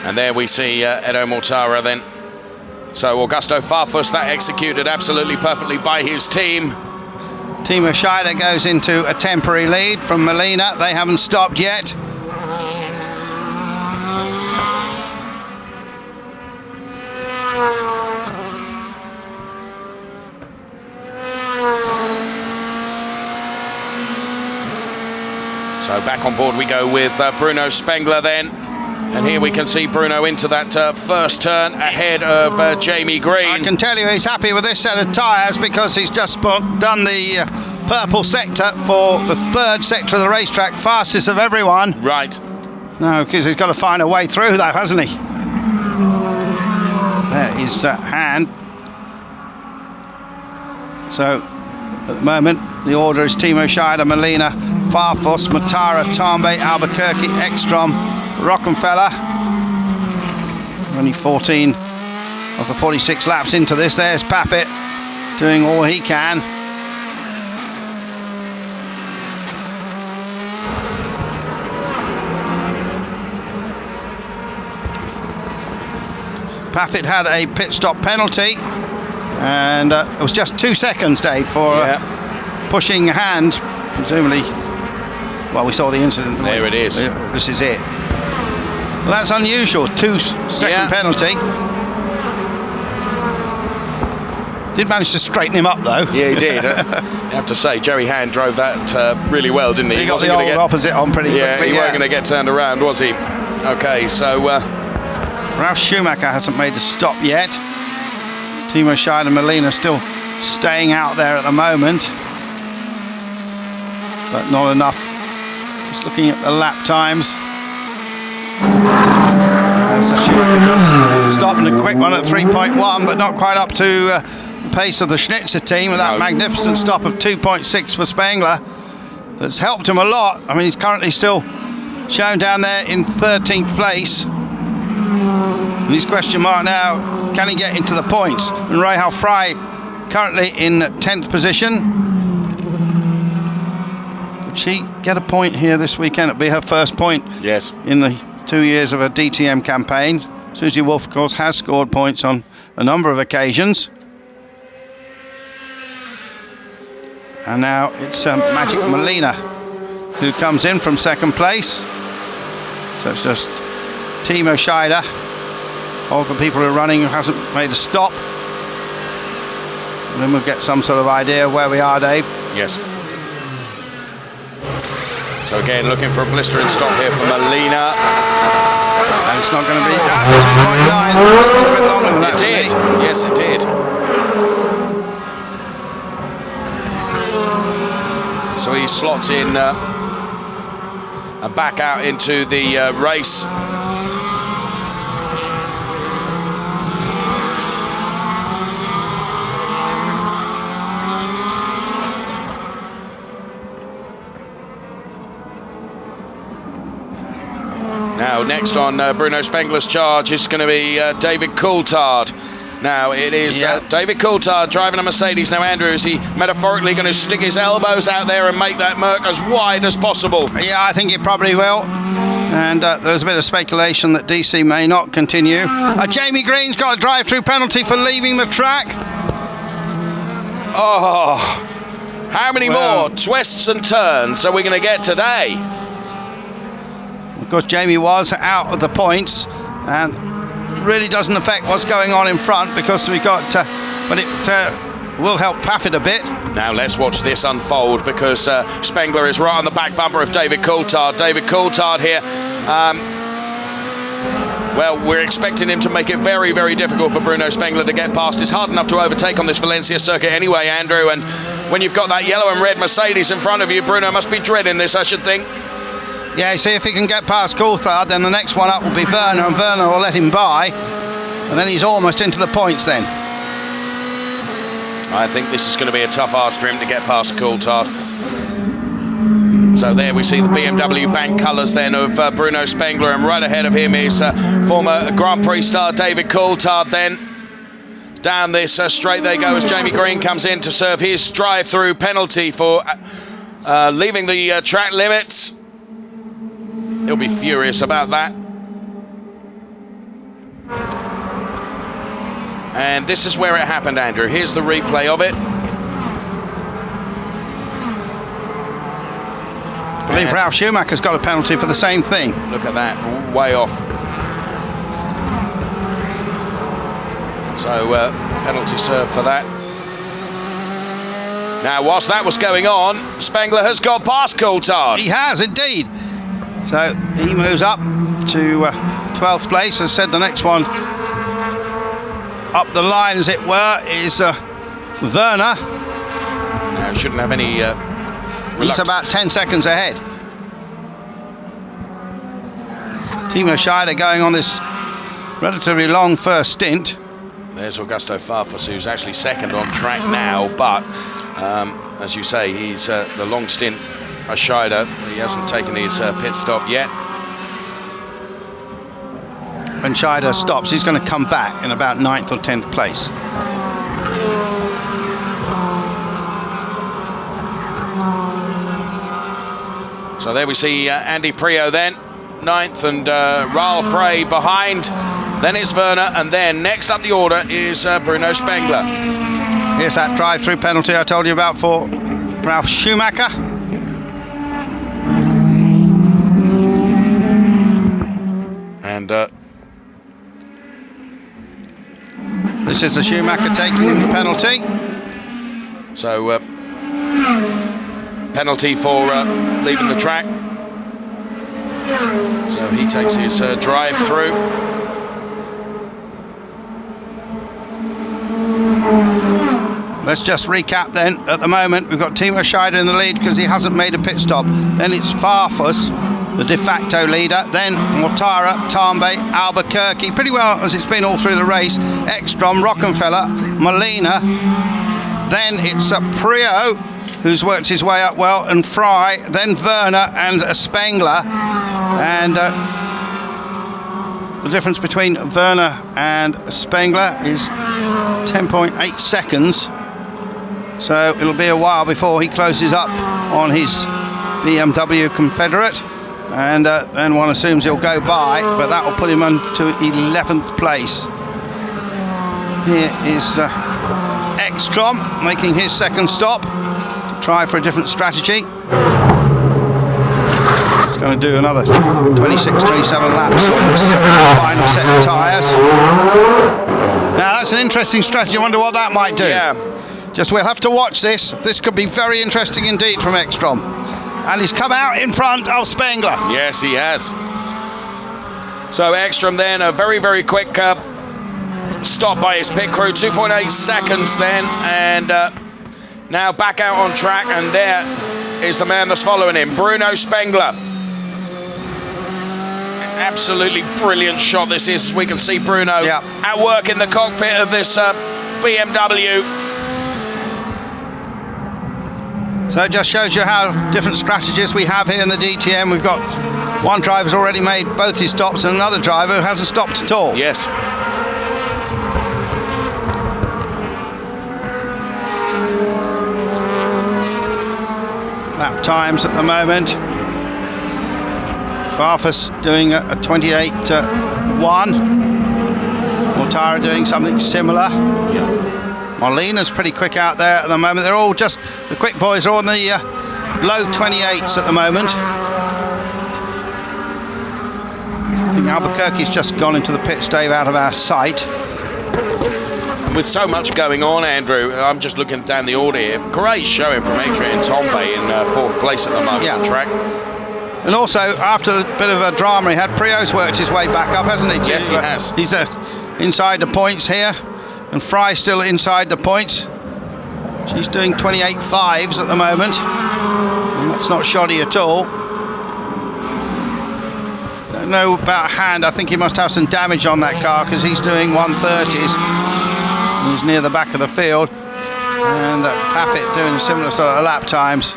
And there we see Edo Mortara then. So Augusto Farfus, that executed absolutely perfectly by his team. Timo Scheider goes into a temporary lead from Molina. They haven't stopped yet. So back on board we go with Bruno Spengler then. And here we can see Bruno into that first turn ahead of Jamie Green. I can tell you he's happy with this set of tyres because he's just done the purple sector for the third sector of the racetrack, fastest of everyone. Right. No, because he's got to find a way through though, hasn't he? There is Hand. So at the moment the order is Timo Scheider, Molina, Farfus, Matara, Tambe, Albuquerque, Ekstrom, Rockenfeller. Only 14 of the 46 laps into this. There's Paffett doing all he can. Paffett had a pit stop penalty, and it was just 2 seconds, Dave, for pushing Hand, presumably. Well, we saw the incident. There it is. This is it. Well, that's unusual. 2-second penalty. Did manage to straighten him up, though. Yeah, he did. You have to say, Jerry Hand drove that really well, didn't he? He got the old opposite on pretty quick. Yeah, he wasn't going to get turned around, was he? Okay, so... Ralf Schumacher hasn't made a stop yet. Timo Scheider, Molina still staying out there at the moment. But not enough. Just looking at the lap times. Stopping a quick one at 3.1, but not quite up to the pace of the Schnitzer team with that magnificent stop of 2.6 for Spengler. That's helped him a lot. I mean, he's currently still shown down there in 13th place. And his question mark now, can he get into the points? And Rahal Frey currently in 10th position. Could she get a point here this weekend? It'll be her first point in the 2 years of a DTM campaign. Susie Wolff, of course, has scored points on a number of occasions. And now it's Magic Molina who comes in from second place. So it's just Timo Scheider, all the people who are running, who hasn't made a stop. And then we'll get some sort of idea of where we are, Dave. Yes. So again, looking for a blistering stop here for Molina. And it's not going to be 2.9. It's a bit longer than that. It did. Yes, it did. So he slots in and back out into the race. Now, next on Bruno Spengler's charge is going to be David Coulthard. Now, it is David Coulthard driving a Mercedes. Now, Andrew, is he metaphorically going to stick his elbows out there and make that Merc as wide as possible? Yeah, I think he probably will. And there's a bit of speculation that DC may not continue. Jamie Green's got a drive-through penalty for leaving the track. Oh, how many more twists and turns are we going to get today? Of course, Jamie was out of the points, and really doesn't affect what's going on in front because we got, but it will help Paffett a bit. Now let's watch this unfold because Spengler is right on the back bumper of David Coulthard. David Coulthard here. Well, we're expecting him to make it very, very difficult for Bruno Spengler to get past. It's hard enough to overtake on this Valencia circuit anyway, Andrew, and when you've got that yellow and red Mercedes in front of you, Bruno must be dreading this, I should think. Yeah, see if he can get past Coulthard, then the next one up will be Werner, and Werner will let him by, and then he's almost into the points then. I think this is going to be a tough ask for him to get past Coulthard. So there we see the BMW bank colours then of Bruno Spengler, and right ahead of him is former Grand Prix star David Coulthard then. Down this straight they go as Jamie Green comes in to serve his drive-through penalty for leaving the track limits. He'll be furious about that. And this is where it happened, Andrew. Here's the replay of it. I believe Ralf Schumacher's got a penalty for the same thing. Look at that, way off. So penalty serve for that. Now, whilst that was going on, Spengler has got past Coulthard. He has indeed. So he moves up to 12th place. As said, the next one up the line, as it were, is Werner. Now, shouldn't have any He's about 10 seconds ahead. Timo Scheider going on this relatively long first stint. There's Augusto Farfus, who's actually second on track now, but as you say, he's the long stint of Scheider. He hasn't taken his pit stop yet. When Scheider stops, he's going to come back in about 9th or 10th place. So there we see Andy Prio then, 9th, and Raoul Frey behind. Then it's Werner, and then next up the order is Bruno Spengler. Here's that drive-through penalty I told you about for Ralf Schumacher. And this is the Schumacher taking the penalty. So penalty for leaving the track. So he takes his drive through. Let's just recap then. At the moment, we've got Timo Scheider in the lead because he hasn't made a pit stop. Then it's Farfus, the de facto leader. Then Mortara, Tambe, Albuquerque, pretty well as it's been all through the race. Ekstrom, Rockenfeller, Molina. Then it's Prio, who's worked his way up well, and Fry. Then Werner and Spengler. And the difference between Werner and Spengler is 10.8 seconds. So it'll be a while before he closes up on his BMW Confederate, and then one assumes he'll go by, but that will put him into 11th place. Here is Ekstrom making his second stop to try for a different strategy. He's going to do another 26, 27 laps on this final set of tyres. Now that's an interesting strategy. I wonder what that might do. Yeah. Just we'll have to watch this. This could be very interesting indeed from Ekstrom. And he's come out in front of Spengler. Yes, he has. So Ekstrom then, a very, very quick stop by his pit crew, 2.8 seconds then, and now back out on track, and there is the man that's following him, Bruno Spengler. Absolutely brilliant shot this is, as we can see Bruno at work in the cockpit of this BMW. So it just shows you how different strategies we have here in the DTM. We've got one driver's already made both his stops and another driver who hasn't stopped at all. Yes. Lap times at the moment. Farfus doing a 28.1. Mortara doing something similar. Molina's pretty quick out there at the moment. They're all just, the quick boys are on the low 28s at the moment. I think Albuquerque's just gone into the pit stave out of our sight. With so much going on, Andrew, I'm just looking down the order here. Great showing from Adrian Tombe in 4th place at the moment on track. And also, after a bit of a drama he had, Prio's worked his way back up, hasn't he? Yes, he has. He's inside the points here, and Fry's still inside the points. She's doing 28.5s at the moment, and that's not shoddy at all. Don't know about Hand. I think he must have some damage on that car because he's doing 130s. He's near the back of the field, and Paffett doing a similar sort of lap times.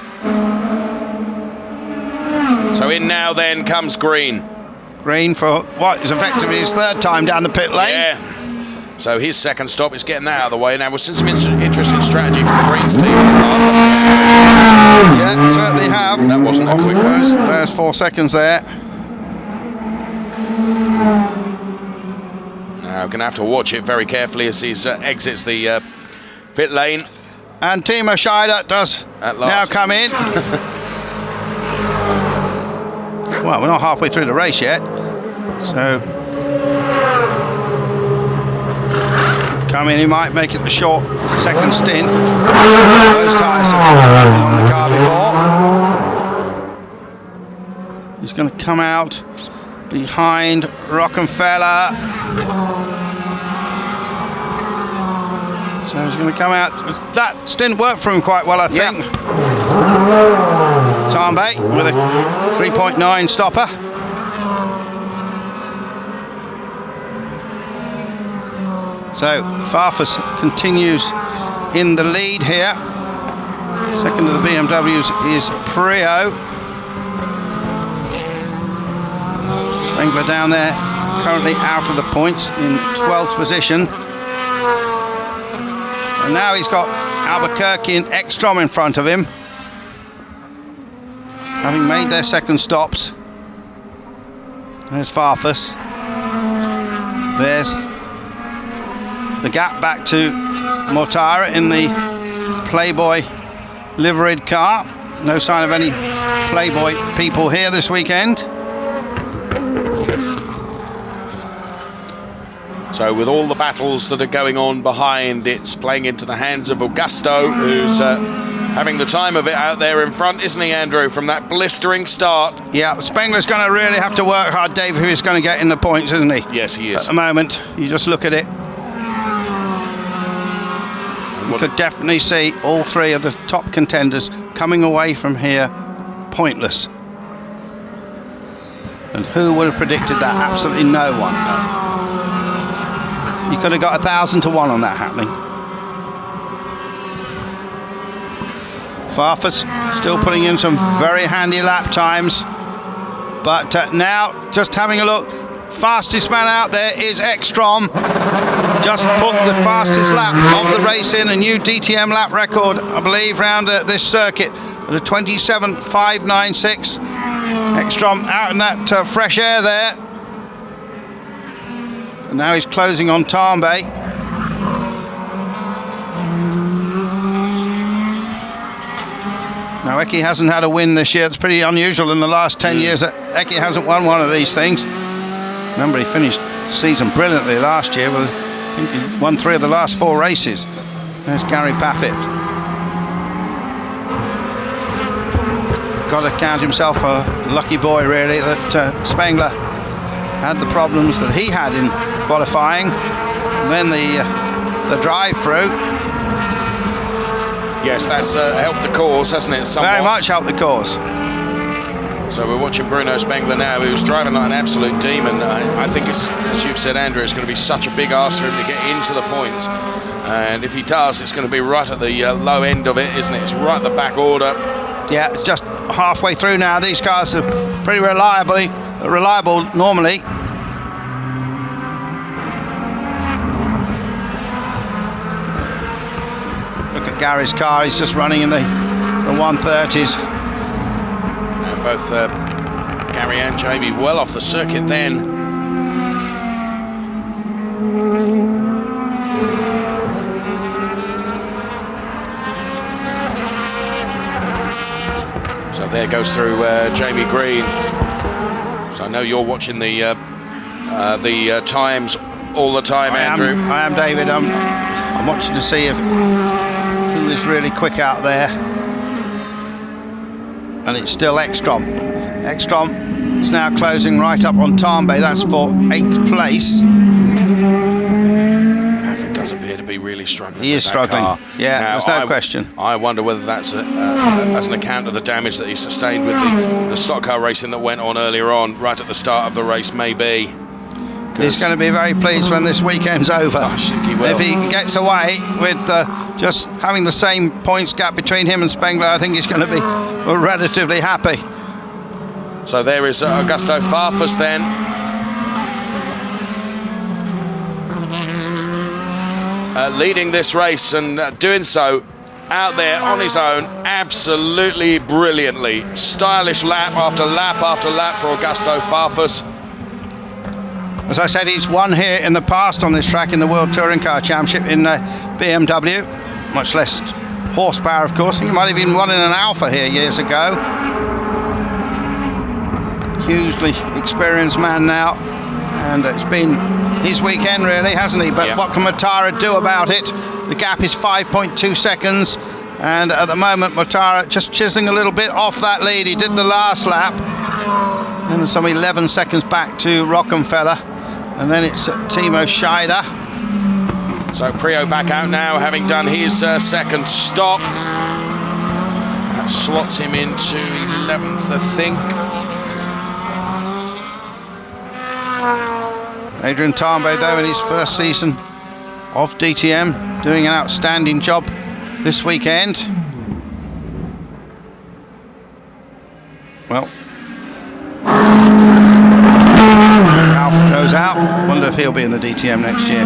So in now then comes Green. Green for what is effectively his 3rd time down the pit lane. Yeah. So his second stop is getting that out of the way. Now we've seen some interesting strategy from the Greens team. Yeah, certainly have. That wasn't off with goes. There's 4 seconds there. Now going to have to watch it very carefully as he exits the pit lane. And Timo Scheider does now come in. Well, we're not halfway through the race yet, so come in. He might make it the short second stint. Those tyres have been on the car before. He's going to come out behind Rockefeller. So he's going to come out. That stint worked for him quite well, I think. Tambay with a 3.9 stopper. So Farfus continues in the lead here. Second of the BMWs is Prio. Spengler down there, currently out of the points in 12th position. And now he's got Albuquerque and Ekstrom in front of him, having made their second stops. There's Farfus. There's the gap back to Mortara in the Playboy liveried car. No sign of any Playboy people here this weekend. So with all the battles that are going on behind, it's playing into the hands of Augusto, who's having the time of it out there in front, isn't he, Andrew, from that blistering start? Yeah, Spengler's going to really have to work hard, Dave, who is going to get in the points, isn't he? Yes, he is. At the moment, you just look at it. You could definitely see all three of the top contenders coming away from here pointless. And who would have predicted that? Absolutely no one. You could have got 1,000 to 1 on that happening. Farfus still putting in some very handy lap times. But now, just having a look, fastest man out there is Ekstrom. Just put the fastest lap of the race in, a new DTM lap record, I believe, round this circuit at a 27.596. Ekstrom out in that fresh air there. And now he's closing on Tambay. Now Eki hasn't had a win this year. It's pretty unusual in the last 10 years that Eki hasn't won one of these things. Remember, he finished the season brilliantly last year. I think he won 3 of the last 4 races. There's Gary Paffett. Got to count himself a lucky boy, really, that Spengler had the problems that he had in qualifying, and then the drive-through. Yes, that's helped the cause, hasn't it? Somewhat. Very much helped the cause. So we're watching Bruno Spengler now, who's driving like an absolute demon. I think, it's, as you've said, Andrew, it's going to be such a big ask for him to get into the points. And if he does, it's going to be right at the low end of it, isn't it? It's right at the back order. Yeah, it's just halfway through now. These cars are pretty reliable normally. Look at Gary's car, he's just running in the 130s. And both Gary and Jamie well off the circuit then. So there goes through Jamie Green. So I know you're watching the times all the time, Andrew. I am, David. I'm watching to see who is really quick out there. And it's still Ekstrom. Ekstrom is now closing right up on Tambay. That's for 8th place. Paffett does appear to be really struggling. He is struggling. Car. Yeah, now, there's no question. I wonder whether that's as an account of the damage that he sustained with the stock car racing that went on earlier on, right at the start of the race, maybe. He's going to be very pleased when this weekend's over. I think he will. If he gets away with just having the same points gap between him and Spengler, I think he's going to be relatively happy. So there is Augusto Farfus then. Leading this race and doing so out there on his own, absolutely brilliantly. Stylish lap after lap after lap for Augusto Farfus. As I said, he's won here in the past on this track in the World Touring Car Championship in BMW, much less horsepower, of course. I think he might have even won in an Alpha here years ago. Hugely experienced man now, and it's been his weekend, really, hasn't he? But what can Mortara do about it? The gap is 5.2 seconds. And at the moment, Mortara just chiseling a little bit off that lead. He did the last lap. And some 11 seconds back to Rockenfeller. And then it's Timo Scheider. So Prio back out now, having done his second stop. That slots him into 11th, I think. Adrian Tambay, though, in his first season of DTM, doing an outstanding job this weekend. Well, Ralph goes out. Wonder if he'll be in the DTM next year.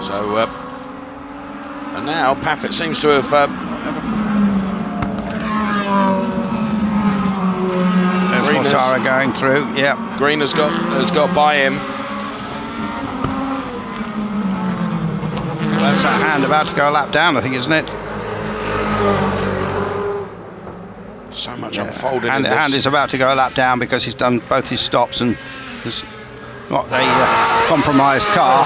So, and now Paffett seems to have. Mortara going through. Yeah, Green has got by him. That's that hand about to go a lap down, I think, isn't it? So much unfolded. And hand is about to go a lap down because he's done both his stops and has got a compromised car.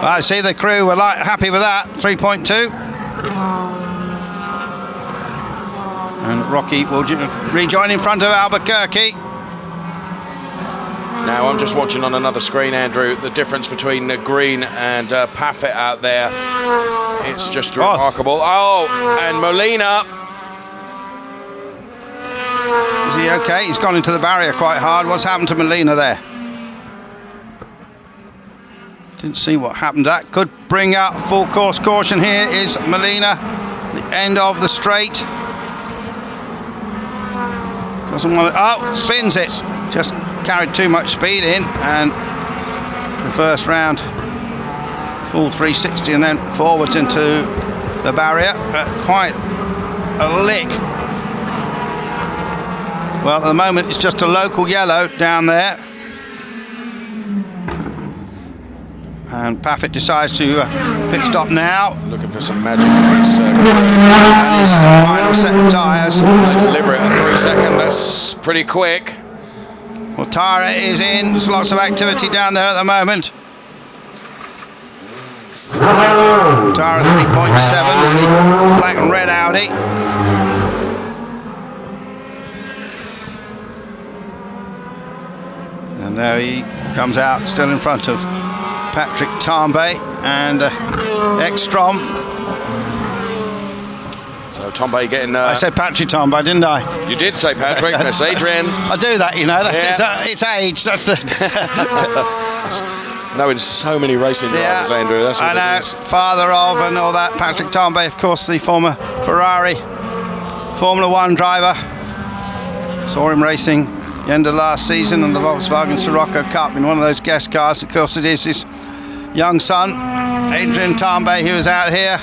Well, I see the crew were happy with that. 3.2. And Rocky will rejoin in front of Albuquerque. Now I'm just watching on another screen, Andrew, the difference between Green and Paffett out there. It's just remarkable. Oh, and Molina. Is he okay? He's gone into the barrier quite hard. What's happened to Molina there? Didn't see what happened. That could bring out full course caution. Here is Molina, the end of the straight. Doesn't want to, spins it. Just carried too much speed in, and the first round, full 360 and then forwards into the barrier. Quite a lick. Well, at the moment it's just a local yellow down there. And Paffett decides to pit stop now. Looking for some magic. And his final set of tyres. Deliver it at 3 seconds. That's pretty quick. Mortara is in. There's lots of activity down there at the moment. Mortara 3.7 in the black and red Audi. And there he comes out, still in front of Patrick Tambay and Ekstrom. So Tambay getting... I said Patrick Tambay, didn't I? You did say Patrick. That's Adrian. I do that, you know. That's it's age. That's the... Knowing so many racing drivers, Andrew. That's what I know. It is. Father of and all that. Patrick Tambay, of course, the former Ferrari Formula One driver. Saw him racing the end of last season on the Volkswagen Sirocco Cup in one of those guest cars. Of course, it is his young son, Adrian Tambay, who was out here.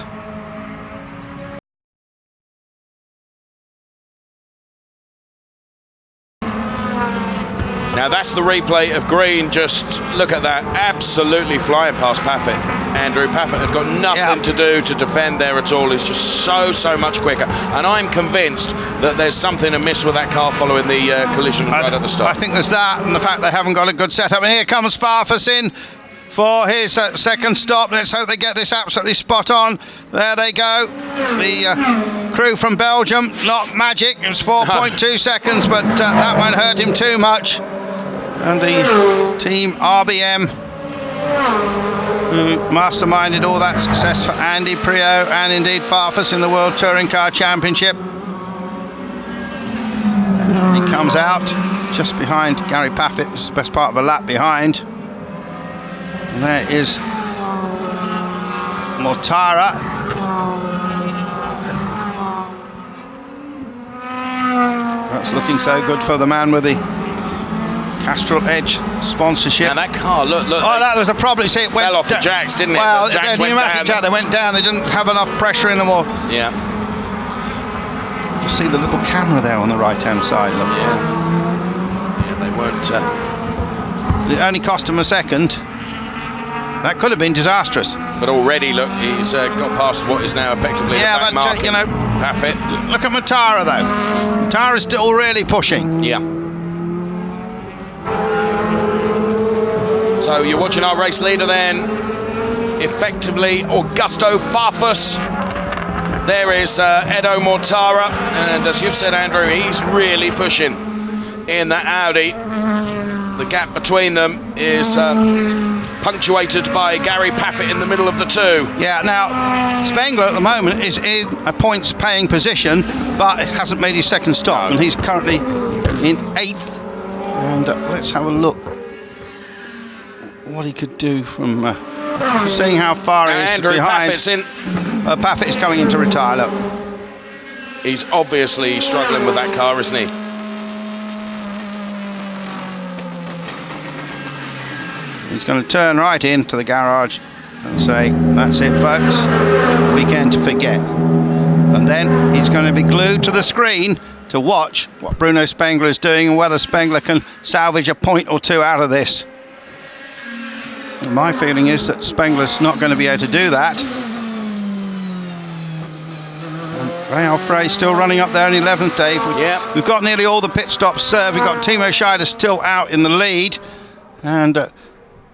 Now that's the replay of Green. Just look at that, absolutely flying past Paffett. Andrew Paffett had got nothing to do to defend there at all. He's just so much quicker. And I'm convinced that there's something amiss with that car following the collision right at the start. I think there's that, and the fact they haven't got a good setup. And here comes Farfus in for his second stop. Let's hope they get this absolutely spot on. There they go. The crew from Belgium, not magic. It was 4.2 seconds, but that won't hurt him too much. And the team RBM, who masterminded all that success for Andy Prio and indeed Farfus in the World Touring Car Championship. He comes out just behind Gary Paffett, which is the best part of a lap behind. And there is Mortara. That's looking so good for the man with the Castrol Edge sponsorship. And that car, look. Oh, that was a problem. See, it fell off the jacks, didn't it? Well, the jacks the pneumatic jack, they went down. They didn't have enough pressure in them. Or yeah. You see the little camera there on the right-hand side. Look. Yeah, they weren't. It only cost him a second. That could have been disastrous. But already, look, he's got past what is now effectively the back mark. You know, Paffett. Look at Mortara though. Mortara's still really pushing. Yeah. So you're watching our race leader then, effectively Augusto Farfus. There is Edo Mortara, and as you've said, Andrew, he's really pushing in that Audi. The gap between them is punctuated by Gary Paffett in the middle of the two. Yeah, now, Spengler at the moment is in a points-paying position, but hasn't made his second stop, and he's currently in 8th. And let's have a look what he could do from seeing how far he is Andrew behind. Paffett's in. Paffett is coming in to retire, look. He's obviously struggling with that car, isn't he? He's going to turn right into the garage and say, that's it, folks, weekend to forget. And then he's going to be glued to the screen to watch what Bruno Spengler is doing and whether Spengler can salvage a point or two out of this. And my feeling is that Spengler's not going to be able to do that. Ray Frey still running up there in 11th, Dave. We've got nearly all the pit stops served. We've got Timo Scheider still out in the lead and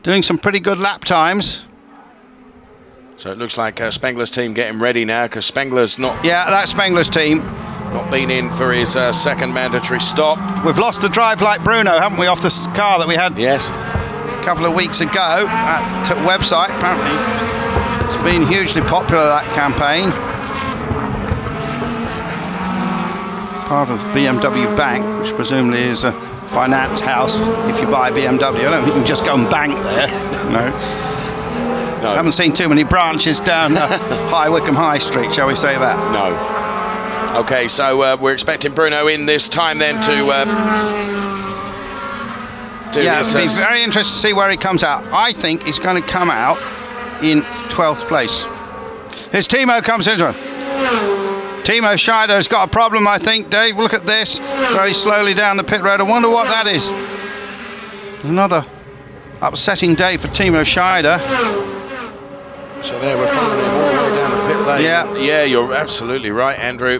doing some pretty good lap times. So it looks like Spengler's team getting ready now, because Spengler's not... Yeah, that's Spengler's team. Not been in for his second mandatory stop. We've lost the drive like Bruno, haven't we, off the car that we had yes. a couple of weeks ago at website. Apparently it's been hugely popular, that campaign. Part of BMW Bank, which presumably is a finance house if you buy BMW. I don't think you can just go and bank there. No. I haven't seen too many branches down High Wycombe High Street, shall we say that? No. Okay, so we're expecting Bruno in this time then to do this. It'll be very interesting to see where he comes out. I think he's going to come out in 12th place. Here's Timo comes into him. Timo Scheider's got a problem, I think, Dave. Look at this. Very slowly down the pit road. I wonder what that is. Another upsetting day for Timo Scheider. So there, we're following him all the way down the pit lane. Yeah. Yeah, you're absolutely right, Andrew.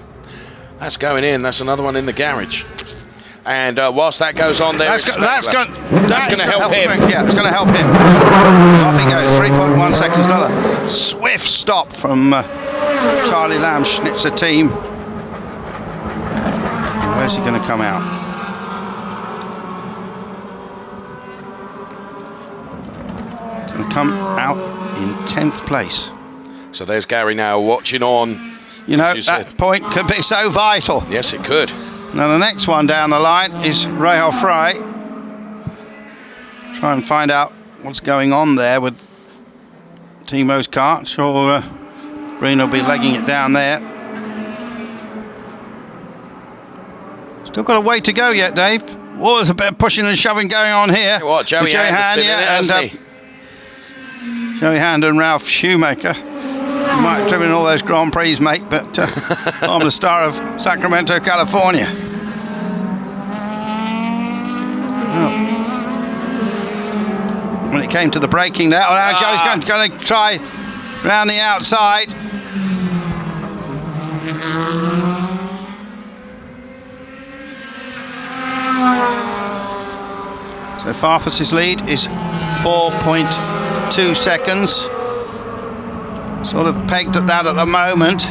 That's going in. That's another one in the garage. And whilst that goes on there, that's going to help him. Yeah, it's going to help him. Off he goes. 3.1 seconds. Another swift stop from Charlie Lamb Schnitzer team. Where's he going to come out? Going to come out in 10th place. So there's Gary now watching on. You know, that point could be so vital. Yes, it could. Now the next one down the line is Rahal Frey. Try and find out what's going on there with Timo's car. Sure, Green will be legging it down there. Still got a way to go yet, Dave. Well, there's a bit of pushing and shoving going on here. What, Joey Hand, Joey Hand and Ralph Shoemaker. You might have driven all those Grand Prix, mate, but I'm the star of Sacramento, California. Well, when it came to the braking there, now Joey's going to try round the outside. So Farfus's lead is 4.2 seconds. Sort of pegged at that at the moment.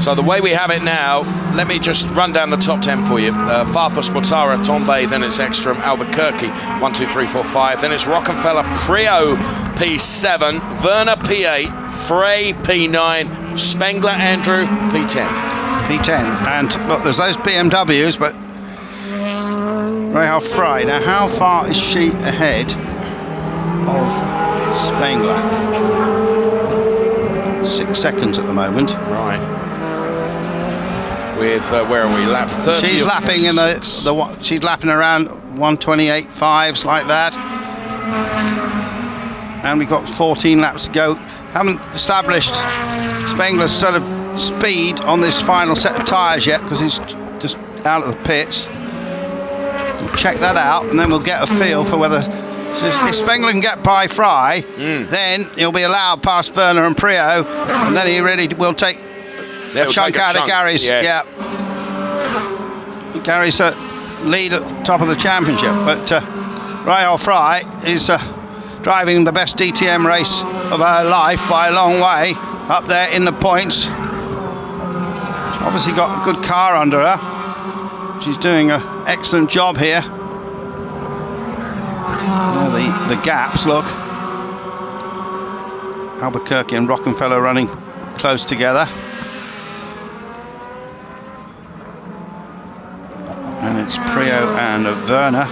So the way we have it now, let me just run down the top 10 for you. Farfus, Mortara, Tombay, then it's Ekstrom, Albuquerque, 1, 2, 3, 4, 5. Then it's Rockefeller, Prio, P7, Werner, P8, Frey, P9, Spengler, Andrew, P10. P10. And look, there's those BMWs, but Rahal Frey. Now, how far is she ahead of Spengler? 6 seconds at the moment. Right. With where are we? Lap 30. She's lapping in she's lapping around 1:28.5s like that. And we've got 14 laps to go. Haven't established Spengler's sort of speed on this final set of tyres yet because he's just out of the pits. We'll check that out and then we'll get a feel for whether if Spengler can get by Frey, then he'll be allowed past Werner and Prio, and then he really will take a chunk out of Gary's. Yes. Yeah. Gary's lead at the top of the championship, but Rahel Fry is driving the best DTM race of her life by a long way, up there in the points. She's obviously got a good car under her. She's doing an excellent job here. The gaps, look. Albuquerque and Rockefeller running close together. And it's Prio and Werner.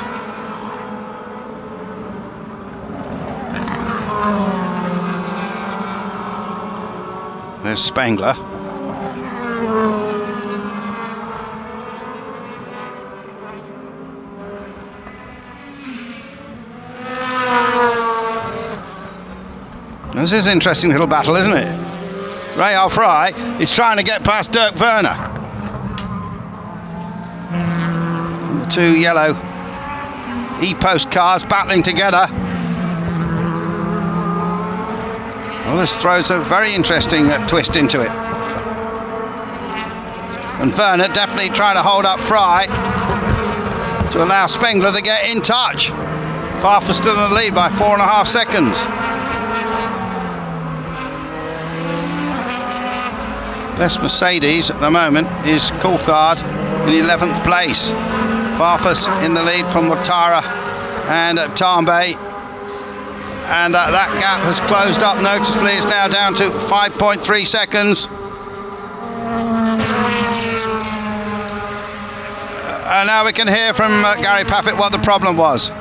There's Spengler. This is an interesting little battle, isn't it? Rahel Fry is trying to get past Dirk Werner. And the two yellow E-Post cars battling together. Well, this throws a very interesting twist into it. And Werner definitely trying to hold up Fry to allow Spengler to get in touch. Farfus still in the lead by 4.5 seconds. Best Mercedes at the moment is Coulthard in 11th place. Farfus in the lead from Watara and Tambay. And that gap has closed up noticeably. It's now down to 5.3 seconds. And now we can hear from Gary Paffett what the problem was.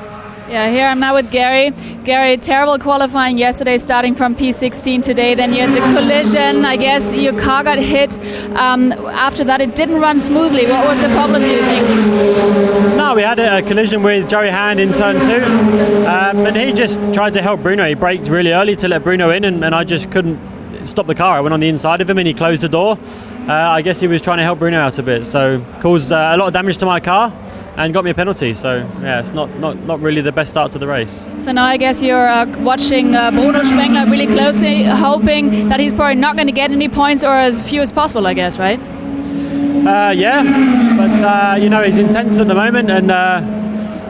Yeah, here I'm now with Gary. Gary, terrible qualifying yesterday, starting from P16 today. Then you had the collision. I guess your car got hit. After that, it didn't run smoothly. What was the problem, do you think? No, we had a collision with Joey Hand in turn 2. And he just tried to help Bruno. He braked really early to let Bruno in, and I just couldn't stop the car. I went on the inside of him and he closed the door. I guess he was trying to help Bruno out a bit. So caused a lot of damage to my car and got me a penalty. So yeah, it's not really the best start to the race. So now I guess you're watching Bruno Spengler really closely, hoping that he's probably not going to get any points or as few as possible, I guess, right? Yeah, but you know, he's in 10th at the moment, and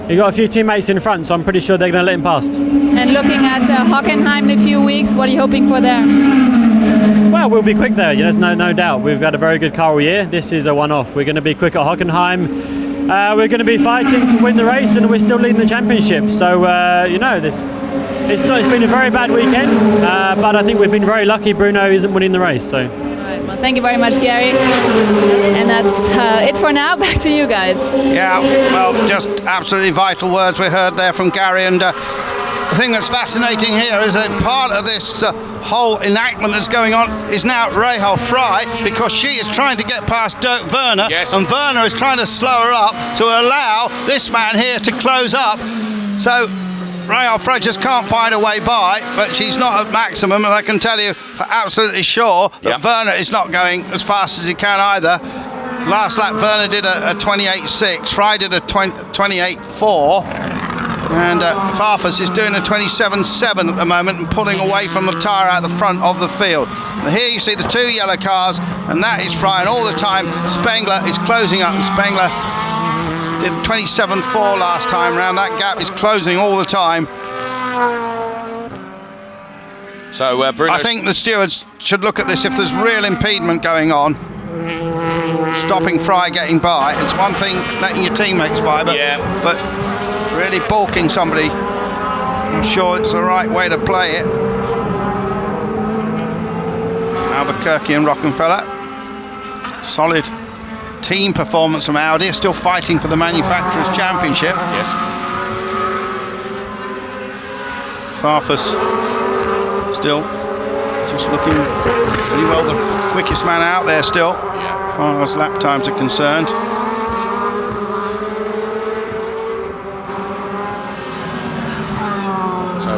he got a few teammates in front, so I'm pretty sure they're going to let him past. And looking at Hockenheim in a few weeks, what are you hoping for there? Well, we'll be quick there. There's no doubt. We've had a very good car all year. This is a one-off. We're going to be quick at Hockenheim. We're going to be fighting to win the race, and we're still leading the championship. So you know, it's been a very bad weekend, but I think we've been very lucky. Bruno isn't winning the race. So. Right, well, thank you very much, Gary. And that's it for now. Back to you guys. Yeah, well, just absolutely vital words we heard there from Gary. And the thing that's fascinating here is that part of this whole enactment that's going on is now Rahel Fry, because she is trying to get past Dirk Werner, yes. And Werner is trying to slow her up to allow this man here to close up. So Rahel Fry just can't find a way by, but she's not at maximum, and I can tell you for absolutely sure that Werner is not going as fast as he can either. Last lap Werner did a 28.6, Fry did a 28.4. And Farfus is doing a 27.7 at the moment and pulling away from the tyre out the front of the field. Now here you see the two yellow cars, and that is Fry, and all the time Spengler is closing up. And Spengler did 27.4 last time round. That gap is closing all the time. So Bruno, I think the stewards should look at this. If there's real impediment going on, stopping Fry getting by. It's one thing letting your teammates by, but really balking somebody, I'm sure it's the right way to play it. Albuquerque and Rockefeller. Solid team performance from Audi, still fighting for the Manufacturers' Championship. Yes. Farfus still just looking pretty well the quickest man out there still, as far as lap times are concerned.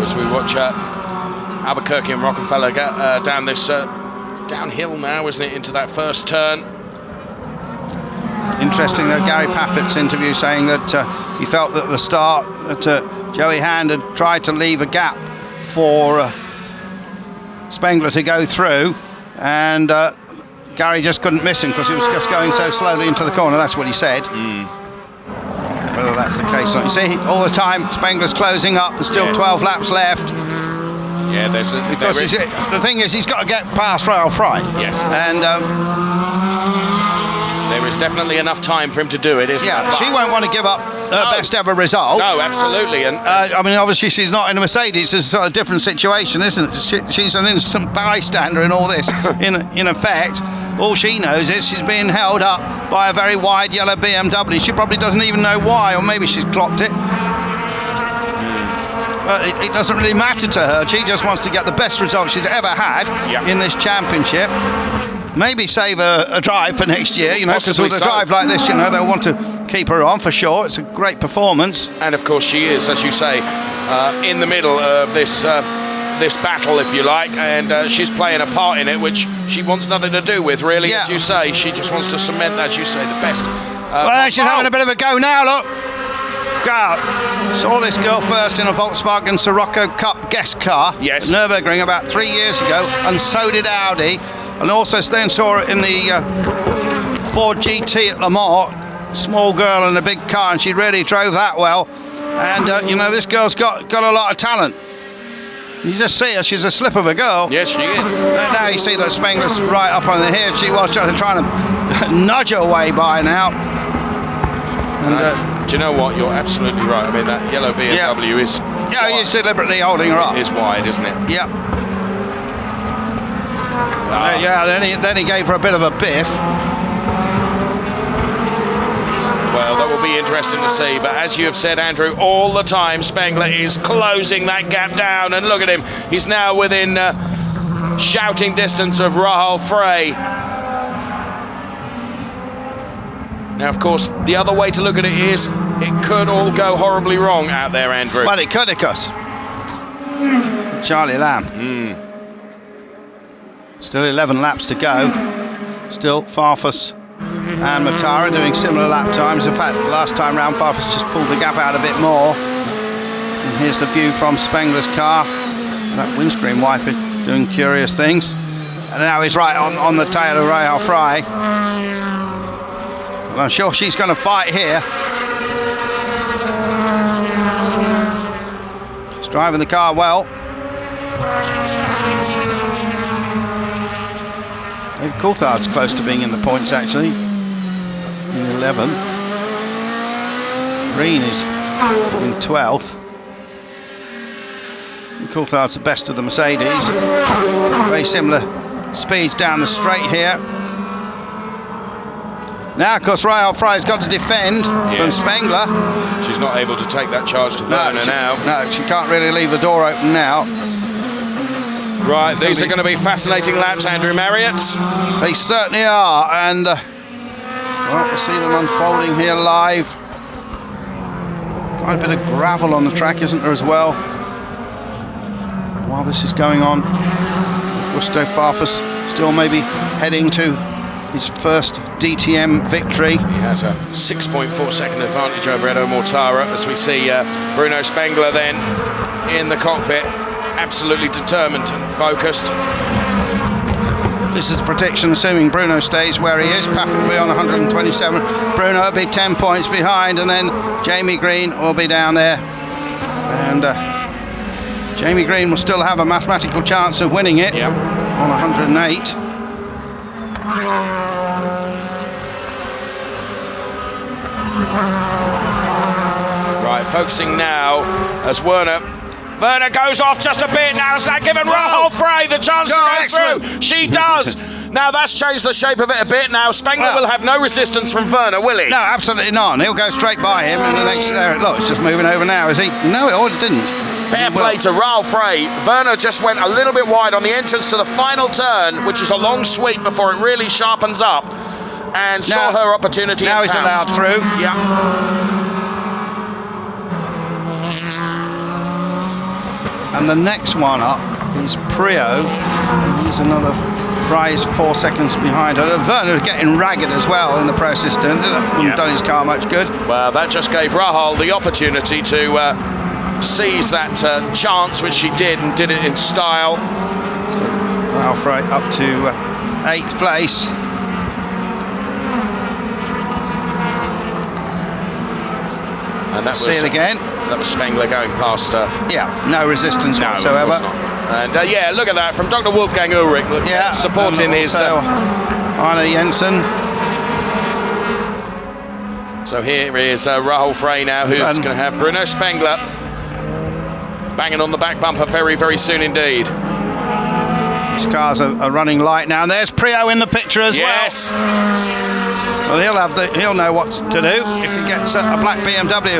As we watch Albuquerque and Rockefeller get down this downhill now, isn't it, into that first turn. Interesting though, Gary Paffett's interview saying that he felt that at the start that Joey Hand had tried to leave a gap for Spengler to go through, and Gary just couldn't miss him because he was just going so slowly into the corner. That's what he said. Whether that's the case or not. You see, all the time, Spengler's closing up. There's still 12 laps left. Yeah, because the thing is, he's got to get past Royal Fry. Yes. And there is definitely enough time for him to do it, isn't there? yeah, she won't want to give up her best ever result. No, absolutely. And I mean, obviously, she's not in a Mercedes. It's a sort of different situation, isn't it? She's an innocent bystander in all this. In effect, all she knows is she's being held up by a very wide yellow BMW. She probably doesn't even know why, or maybe she's clocked it. But it doesn't really matter to her. She just wants to get the best result she's ever had in this championship. Maybe save a drive for next year, you know, because with a drive like this, you know, they'll want to keep her on for sure. It's a great performance. And of course she is, as you say, in the middle of this battle, if you like, and she's playing a part in it, which she wants nothing to do with, really, as you say. She just wants to cement, as you say, the best. Well, she's having a bit of a go now, look. God, saw this girl first in a Volkswagen Sirocco Cup guest car at Nürburgring about 3 years ago, and so did Audi, and also then saw it in the Ford GT at Le Mans. Small girl in a big car, and she really drove that well. And you know, this girl's got a lot of talent. You just see her, she's a slip of a girl. Yes, she is. Now you see that Spengler's right up on the here. She was trying to nudge her way by now. And do you know what? You're absolutely right. I mean, that yellow BMW is... Yeah, he's deliberately holding her up. Is wide, isn't it? Yep. Yeah, then he gave her a bit of a biff. Well, that will be interesting to see. But as you have said, Andrew, all the time Spengler is closing that gap down. And look at him. He's now within shouting distance of Rahul Frey. Now, of course, the other way to look at it is it could all go horribly wrong out there, Andrew. Well, it could, of course. Charlie Lamb. Still 11 laps to go. Still Farfus and Matara doing similar lap times. In fact, last time round, Farfus just pulled the gap out a bit more. And here's the view from Spengler's car. That windscreen wiper doing curious things. And now he's right on the tail of Rahul Frey. I'm sure she's going to fight here. She's driving the car well. Dave Coulthard's close to being in the points, actually. In 11th. Green is in 12th. And Coulthard's the best of the Mercedes. Very similar speeds down the straight here. Now, of course, Rahul Frey's got to defend from Spengler. She's not able to take that charge to Verna now. No, she can't really leave the door open now. Right, these are going to be fascinating laps, Andrew Marriott. They certainly are, and well, we'll see them unfolding here live. Quite a bit of gravel on the track, isn't there, as well? While this is going on, Gusto Farfus still maybe heading to his first DTM victory. He has a 6.4 second advantage over Edo Mortara, as we see Bruno Spengler then in the cockpit, absolutely determined and focused. This is the prediction, assuming Bruno stays where he is. Paffett will be on 127. Bruno will be 10 points behind, and then Jamie Green will be down there. And Jamie Green will still have a mathematical chance of winning it on 108. Right, focusing now as Werner goes off just a bit now. Has that given Rahul Frey the chance to go through? She does. Now that's changed the shape of it a bit. Now Spengler will have no resistance from Werner, will he? No, absolutely not. He'll go straight by him, and the next look, it's just moving over now, is he? No, it didn't. Fair play to Rahul Frey. Werner just went a little bit wide on the entrance to the final turn, which is a long sweep before it really sharpens up, and saw her opportunity. Now he's allowed through. Yeah. And the next one up is Prio. He's another Frey's 4 seconds behind her. Werner getting ragged as well in the process. Hasn't done his car much good. Well, that just gave Rahul the opportunity to seize that chance, which she did, and did it in style. So Rahul Frey up to 8th place. And that See it again. That was Spengler going past. Yeah, no resistance No, whatsoever. of course not. And yeah, look at that from Dr. Wolfgang Ulrich. Look, Yeah, supporting and his. also Arne Jensen. So here is Rahul Frey now, who's going to have Bruno Spengler banging on the back bumper very, very soon indeed. These cars are running light now, and there's Prio in the picture as yes. well. Well, he'll know what to do if he gets a black BMW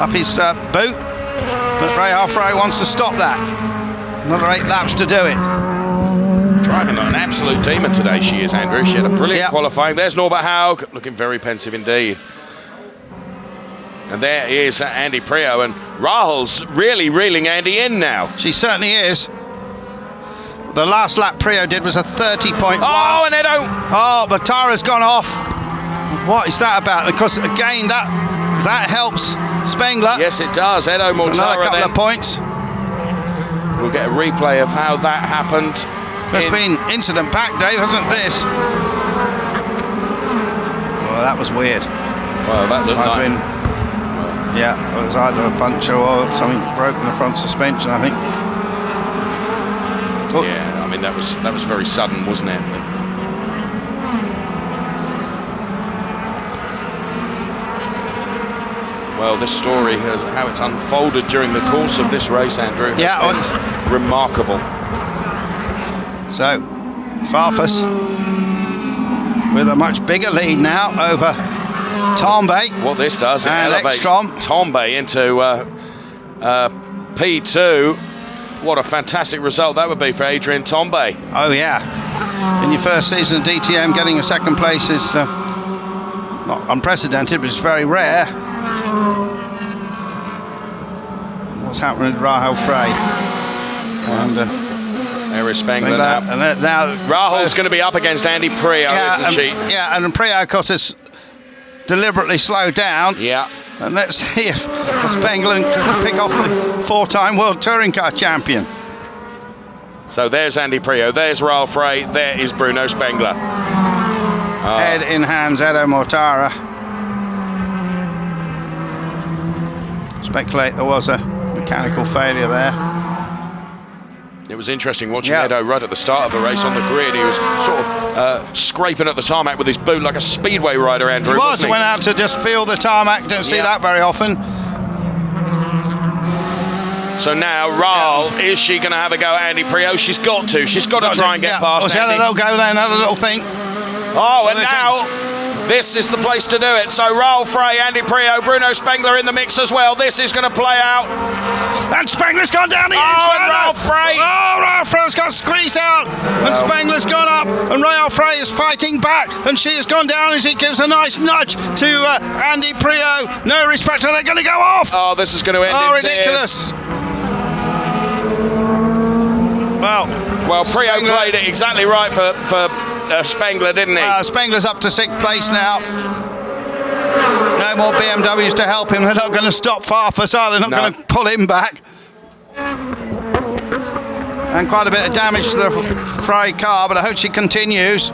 up his boot. But Rahul Frey wants to stop that. Another 8 laps to do it. Driving like an absolute demon today, she is, Andrew. She had a brilliant qualifying. There's Norbert Haug, looking very pensive indeed. And there is Andy Prio, and Rahul's really reeling Andy in now. She certainly is. The last lap Prio did was a 30.1. Oh, and Edo! Oh, but Tara's gone off. What is that about? Because again, that helps Spengler. Yes, it does. Edo Mortara another couple of points. We'll get a replay of how that happened. It's been incident packed, Dave, hasn't this? Well, that was weird. Well, that looked like... Yeah, it was either a puncture or something broke in the front suspension, I think. Yeah, I mean, that was very sudden, wasn't it? Well, this story, how it's unfolded during the course of this race, Andrew, has been remarkable. So, Farfus with a much bigger lead now over Tombe. What this does, it and elevates Ekstrom. Tombe into P2. What a fantastic result that would be for Adrian Tombe. Oh, yeah. In your first season of DTM, getting a second place is not unprecedented, but it's very rare. What's happening with Rahul Frey? And there is Spengler now. And now Rahul's going to be up against Andy Prio, isn't she? Yeah, and Prio, of course, has deliberately slowed down. Yeah. And let's see if Spengler can pick off the 4-time World Touring Car champion. So there's Andy Prio, there's Rahul Frey, there is Bruno Spengler. Head in hands, Edo Mortara. Speculate there was a mechanical failure there. It was interesting watching Edo right at the start of the race on the grid. He was sort of scraping at the tarmac with his boot like a speedway rider, Andrew. He wasn't he? Went out to just feel the tarmac. Don't see that very often. So now, Rahul, is she going to have a go at Andy Prio? She's got to. She's got to try and get past Andy. She had a little go there, another little thing. Oh, and now... this is the place to do it. So Rahul Frey, Andy Prio, Bruno Spengler in the mix as well. This is going to play out. And Spengler's gone down the inside. And Rahul Frey. Oh, Rahul Frey's got squeezed out. And Spengler's gone up. And Rahul Frey is fighting back. And she has gone down as he gives a nice nudge to Andy Prio. No respect. They're going to go off. Oh, this is going to end in ridiculous. Tears. Well, Prio played it exactly right for Spengler, didn't he? Spengler's up to 6th place now. No more BMWs to help him. They're not going to stop Farfus, are they? They're not going to pull him back. And quite a bit of damage to the Frey car, but I hope she continues.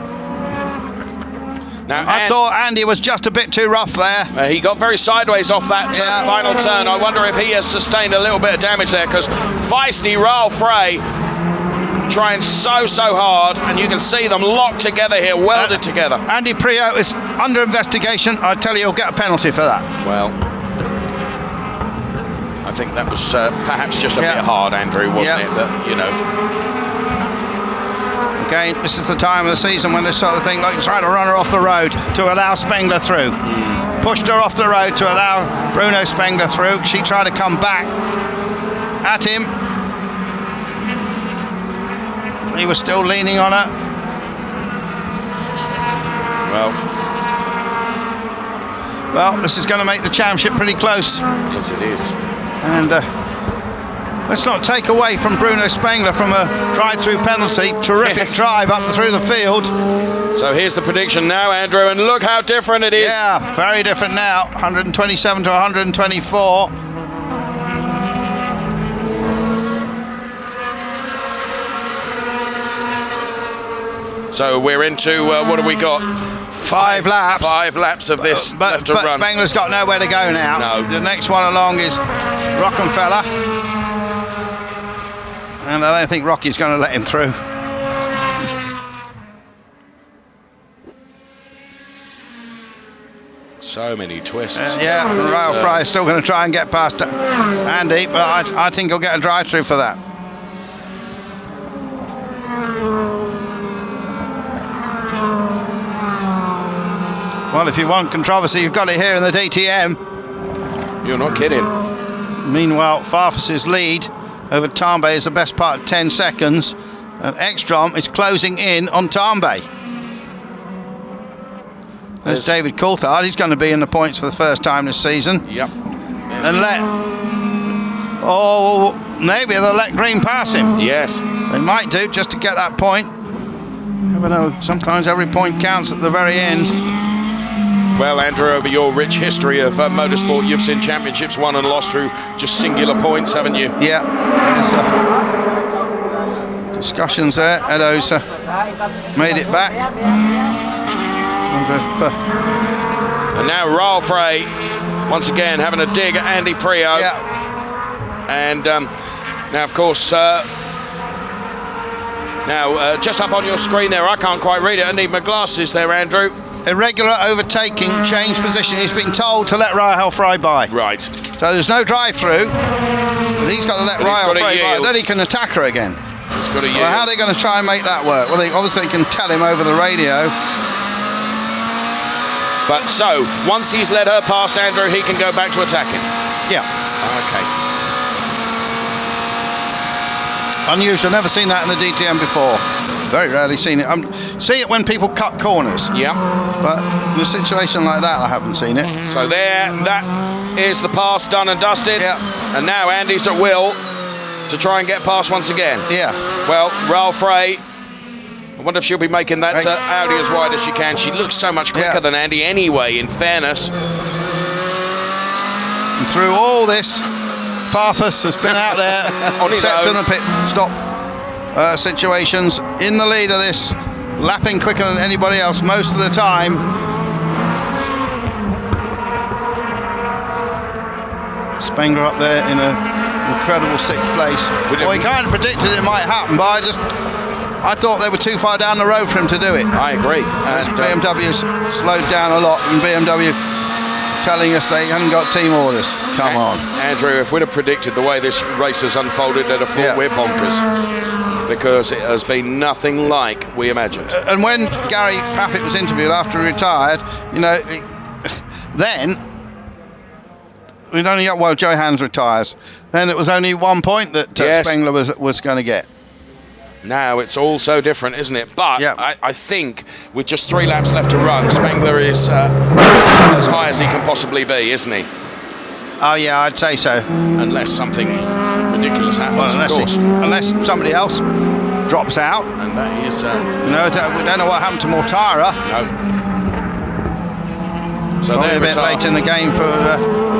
Now, I thought Andy was just a bit too rough there. He got very sideways off that final turn. I wonder if he has sustained a little bit of damage there, because feisty Rahul Frey trying so hard, and you can see them locked together here, welded together. Andy Prio is under investigation. I tell you, he'll get a penalty for that. Well, I think that was perhaps just a bit hard, Andrew, wasn't it? That, you know. Again, this is the time of the season when this sort of thing, like trying to run her off the road to allow Spengler through. Pushed her off the road to allow Bruno Spengler through. She tried to come back at him. He was still leaning on her. Well, this is going to make the championship pretty close. Yes, it is. And let's not take away from Bruno Spengler from a drive-through penalty. Terrific drive up through the field. So here's the prediction now, Andrew, and look how different it is. Yeah, very different now. 127 to 124. So we're into, what have we got? 5 laps. 5 laps of this left to but run. Spengler's got nowhere to go now. No. The next one along is Rockenfeller. And I don't think Rocky's going to let him through. So many twists. Yeah, Rail Fry is still going to try and get past Andy, but I think he'll get a drive-through for that. Well, if you want controversy, you've got it here in the DTM. You're not kidding. Meanwhile, Farfus's lead over Tambay is the best part of 10 seconds, and Ekstrom is closing in on Tambay. There's David Coulthard. He's going to be in the points for the first time this season. Yep. And maybe they'll let Green pass him. Yes. They might do, just to get that point. You never know. Sometimes every point counts at the very end. Well, Andrew, over your rich history of motorsport, you've seen championships won and lost through just singular points, haven't you? Yeah. There's discussions there. Edo's made it back. And now Rail Frey, once again, having a dig at Andy Prio. Yeah. And now, of course, just up on your screen there, I can't quite read it. I need my glasses there, Andrew. Irregular overtaking, change position. He's been told to let Rahel Fry by. Right. So there's no drive-through. He's got to let Rahel Fry by. Then he can attack her again. He's got to yield. Well, how are they going to try and make that work? Well, they obviously can tell him over the radio. But so, once he's let her past Andrew, he can go back to attacking. Yeah. Okay. Unusual, never seen that in the DTM before. Very rarely seen it. See it when people cut corners. Yeah. But in a situation like that, I haven't seen it. So there, that is the pass done and dusted. Yeah. And now Andy's at will to try and get past once again. Yeah. Well, Rail Frey, I wonder if she'll be making that Audi as wide as she can. She looks so much quicker than Andy anyway, in fairness. And through all this, Farfus has been out there, except in the pit stop situations, in the lead of this, lapping quicker than anybody else most of the time. Spengler up there in an incredible 6th place. Well, he kind of predicted it might happen, but I thought they were too far down the road for him to do it. I agree. BMW's slowed down a lot, and BMW telling us they haven't got team orders. Come on. Andrew, if we'd have predicted the way this race has unfolded, they'd have thought we're bonkers. Because it has been nothing like we imagined. And when Gary Paffett was interviewed after he retired, you know, then we'd only got, well, Joe Hans retires. Then it was only 1 point that Spengler was going to get. Now it's all so different, isn't it? But I think with just 3 laps left to run, Spengler is as high as he can possibly be, isn't he? Oh yeah, I'd say so. Unless something ridiculous happens, of course. Unless somebody else drops out. And that is... we don't know what happened to Mortara. No. So probably a bit late in the game for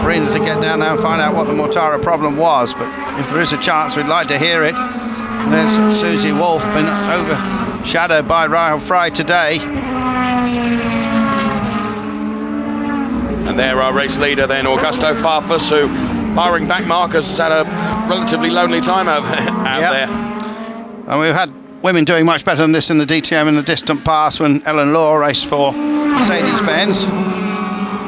Farina to get down there and find out what the Mortara problem was. But if there is a chance, we'd like to hear it. There's Susie Wolf, been overshadowed by Rahel Fry today. And there our race leader then, Augusto Farfus, who, barring back markers, has had a relatively lonely time out there. And we've had women doing much better than this in the DTM in the distant past when Ellen Law raced for Mercedes-Benz.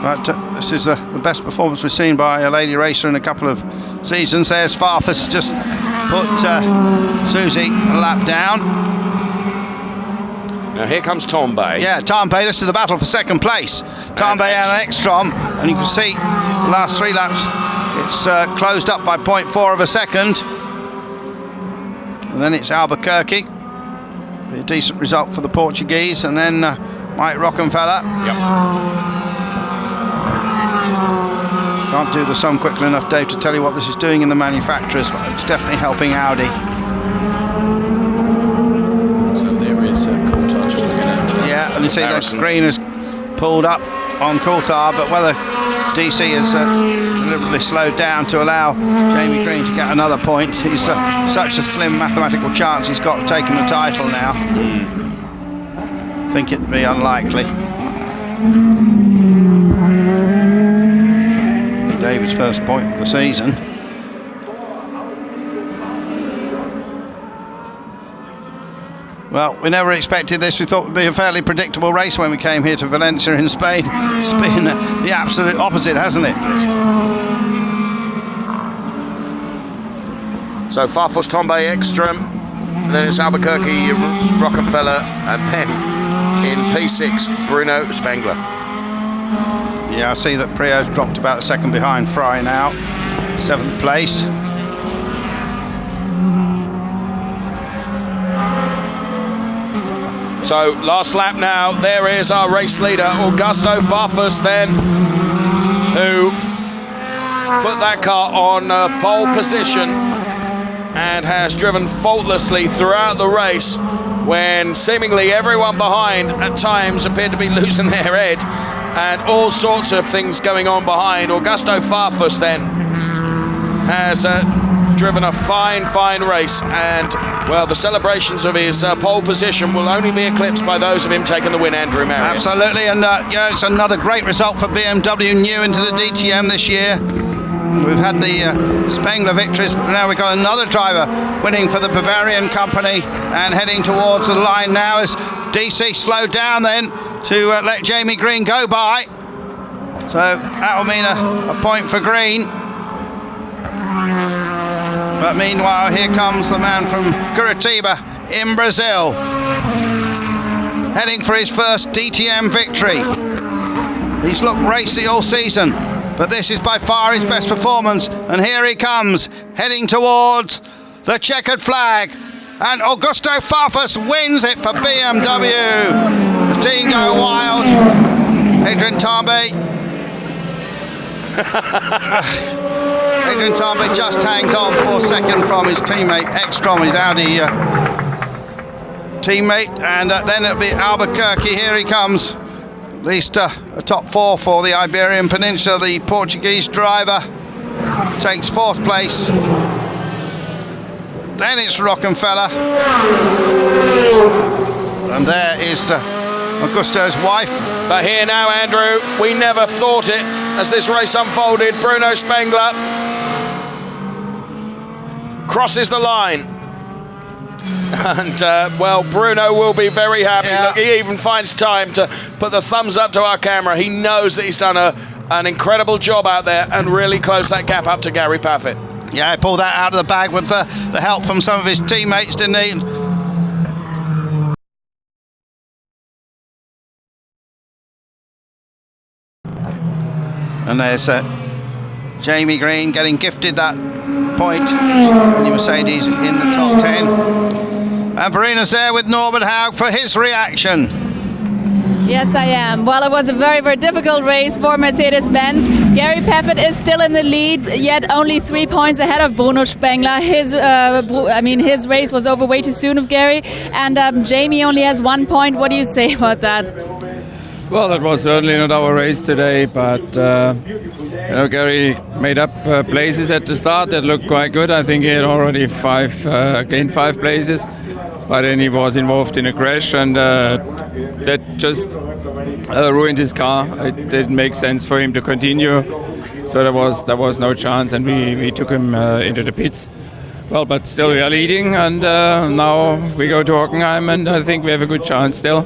But this is the best performance we've seen by a lady racer in a couple of seasons. There's Farfus just put Susie a lap down. Now here comes Tambay. Yeah, Tambay, this is the battle for 2nd place. Tambay and Ekstrom, and you can see the last 3 laps, it's closed up by 0.4 of a second. And then it's Albuquerque. Be a decent result for the Portuguese, and then Mike Rockenfeller. Yep. Can't do the sum quickly enough, Dave, to tell you what this is doing in the manufacturers, but it's definitely helping Audi. So there is Coulthard just looking at and you see that green has pulled up on Coulthard, but whether DC has deliberately slowed down to allow Jamie Green to get another point. He's such a slim mathematical chance he's got of taking the title now. think it'd be unlikely. David's first point of the season. Well, we never expected this. We thought it would be a fairly predictable race when we came here to Valencia in Spain. It's been the absolute opposite, hasn't it? So Farfus, Tombe, Ekstrom, then it's Albuquerque, Rockefeller, and then in P6, Bruno Spengler. Yeah, I see that Prio's dropped about a second behind Fry now, 7th place. So last lap now, there is our race leader, Augusto Farfus then, who put that car on pole position and has driven faultlessly throughout the race when seemingly everyone behind at times appeared to be losing their head and all sorts of things going on behind. Augusto Farfus then has driven a fine race, and well, the celebrations of his pole position will only be eclipsed by those of him taking the win, Andrew Marriott. Absolutely, and yeah, it's another great result for BMW, new into the DTM this year. We've had the Spengler victories, but now we've got another driver winning for the Bavarian company and heading towards the line now as DC slowed down then to let Jamie Green go by. So that'll mean a point for Green. But meanwhile, here comes the man from Curitiba in Brazil, heading for his first DTM victory. He's looked racy all season, but this is by far his best performance, and here he comes, heading towards the checkered flag, and Augusto Farfus wins it for BMW. The team go wild. Adrian Tambe. Adrian Tambe just hangs on for a second from his teammate Ekstrom, his Audi teammate, and then it'll be Albuquerque. Here he comes. At least a top 4 for the Iberian Peninsula. The Portuguese driver takes 4th place. Then it's Rockefeller. And there is Augusto's wife. But here now, Andrew, we never thought it as this race unfolded. Bruno Spengler crosses the line. And, well, Bruno will be very happy. Yeah. Look, he even finds time to put the thumbs up to our camera. He knows that he's done an incredible job out there and really closed that gap up to Gary Paffett. Yeah, he pulled that out of the bag with the help from some of his teammates, didn't he? And there's Jamie Green getting gifted that point. The Mercedes in the top 10. And Verina's there with Norbert Haug for his reaction. Yes, I am. Well, it was a very difficult race for Mercedes-Benz. Gary Paffett is still in the lead, yet only 3 points ahead of Bruno Spengler. His race was over way too soon of Gary, and Jamie only has 1 point. What do you say about that? Well, it was certainly not our race today, but Gary made up places at the start that looked quite good. I think he had already gained 5 places, but then he was involved in a crash, and that just ruined his car. It didn't make sense for him to continue, so there was no chance, and we took him into the pits. Well, but still we are leading, and now we go to Hockenheim, and I think we have a good chance still.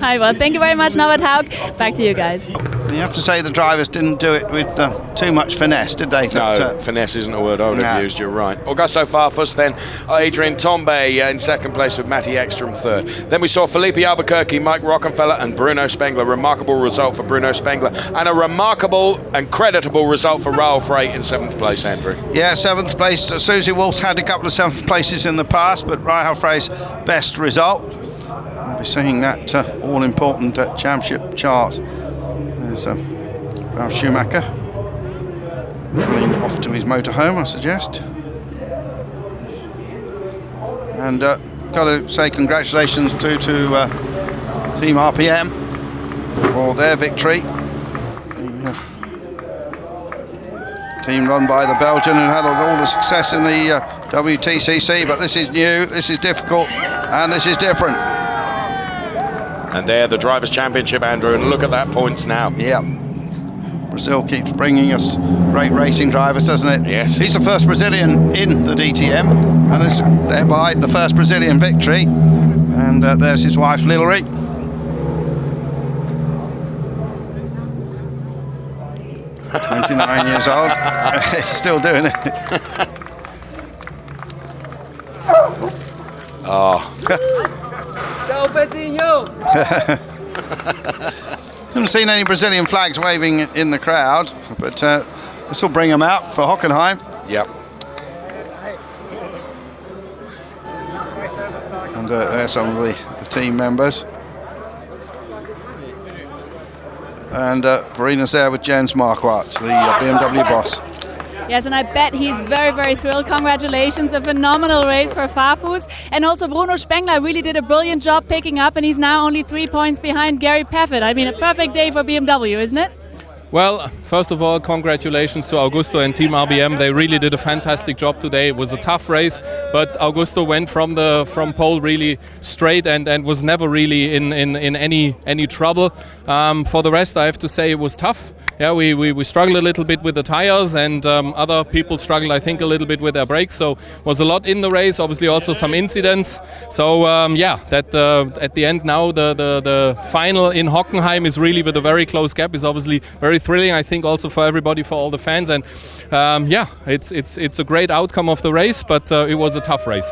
Hi, well, thank you very much, Norbert Haug. Back to you guys. You have to say the drivers didn't do it with too much finesse, did they? No, finesse isn't a word I would have used, you're right. Augusto Farfus, then Adrian Tombe in second place with Matty Ekstrom third. Then we saw Felipe Albuquerque, Mike Rockefeller and Bruno Spengler. Remarkable result for Bruno Spengler, and a remarkable and creditable result for Raoul Frey in 7th place, Andrew. Yeah, 7th place. Susie Wolf's had a couple of 7th places in the past, but Raoul Frey's best result. We'll be seeing that all-important championship chart. There's Ralf Schumacher going off to his motorhome, I suggest. And got to say congratulations to Team RPM for their victory. The team run by the Belgian who had all the success in the WTCC, but this is new, this is difficult, and this is different. And there, the Drivers' Championship, Andrew, and look at that points now. Yeah. Brazil keeps bringing us great racing drivers, doesn't it? Yes. He's the first Brazilian in the DTM, and is thereby the first Brazilian victory. And there's his wife, Lilry. ...29 years old. He's still doing it. Oh. Haven't seen any Brazilian flags waving in the crowd, but this will bring them out for Hockenheim. Yep. And there's some of the team members. And Verina's there with Jens Marquardt, the BMW boss. Yes, and I bet he's very, very thrilled. Congratulations, a phenomenal race for Farfus. And also Bruno Spengler really did a brilliant job picking up, and he's now only 3 points behind Gary Paffett. I mean, a perfect day for BMW, isn't it? Well, first of all, congratulations to Augusto and Team RBM. They really did a fantastic job today. It was a tough race, but Augusto went from pole really straight and was never really in any trouble. For the rest, I have to say it was tough. Yeah, we struggled a little bit with the tires, and other people struggled, I think, a little bit with their brakes. So was a lot in the race. Obviously, also some incidents. So that at the end now the final in Hockenheim is really with a very close gap. Is obviously very thrilling, I think, also for everybody, for all the fans. And it's a great outcome of the race, but it was a tough race.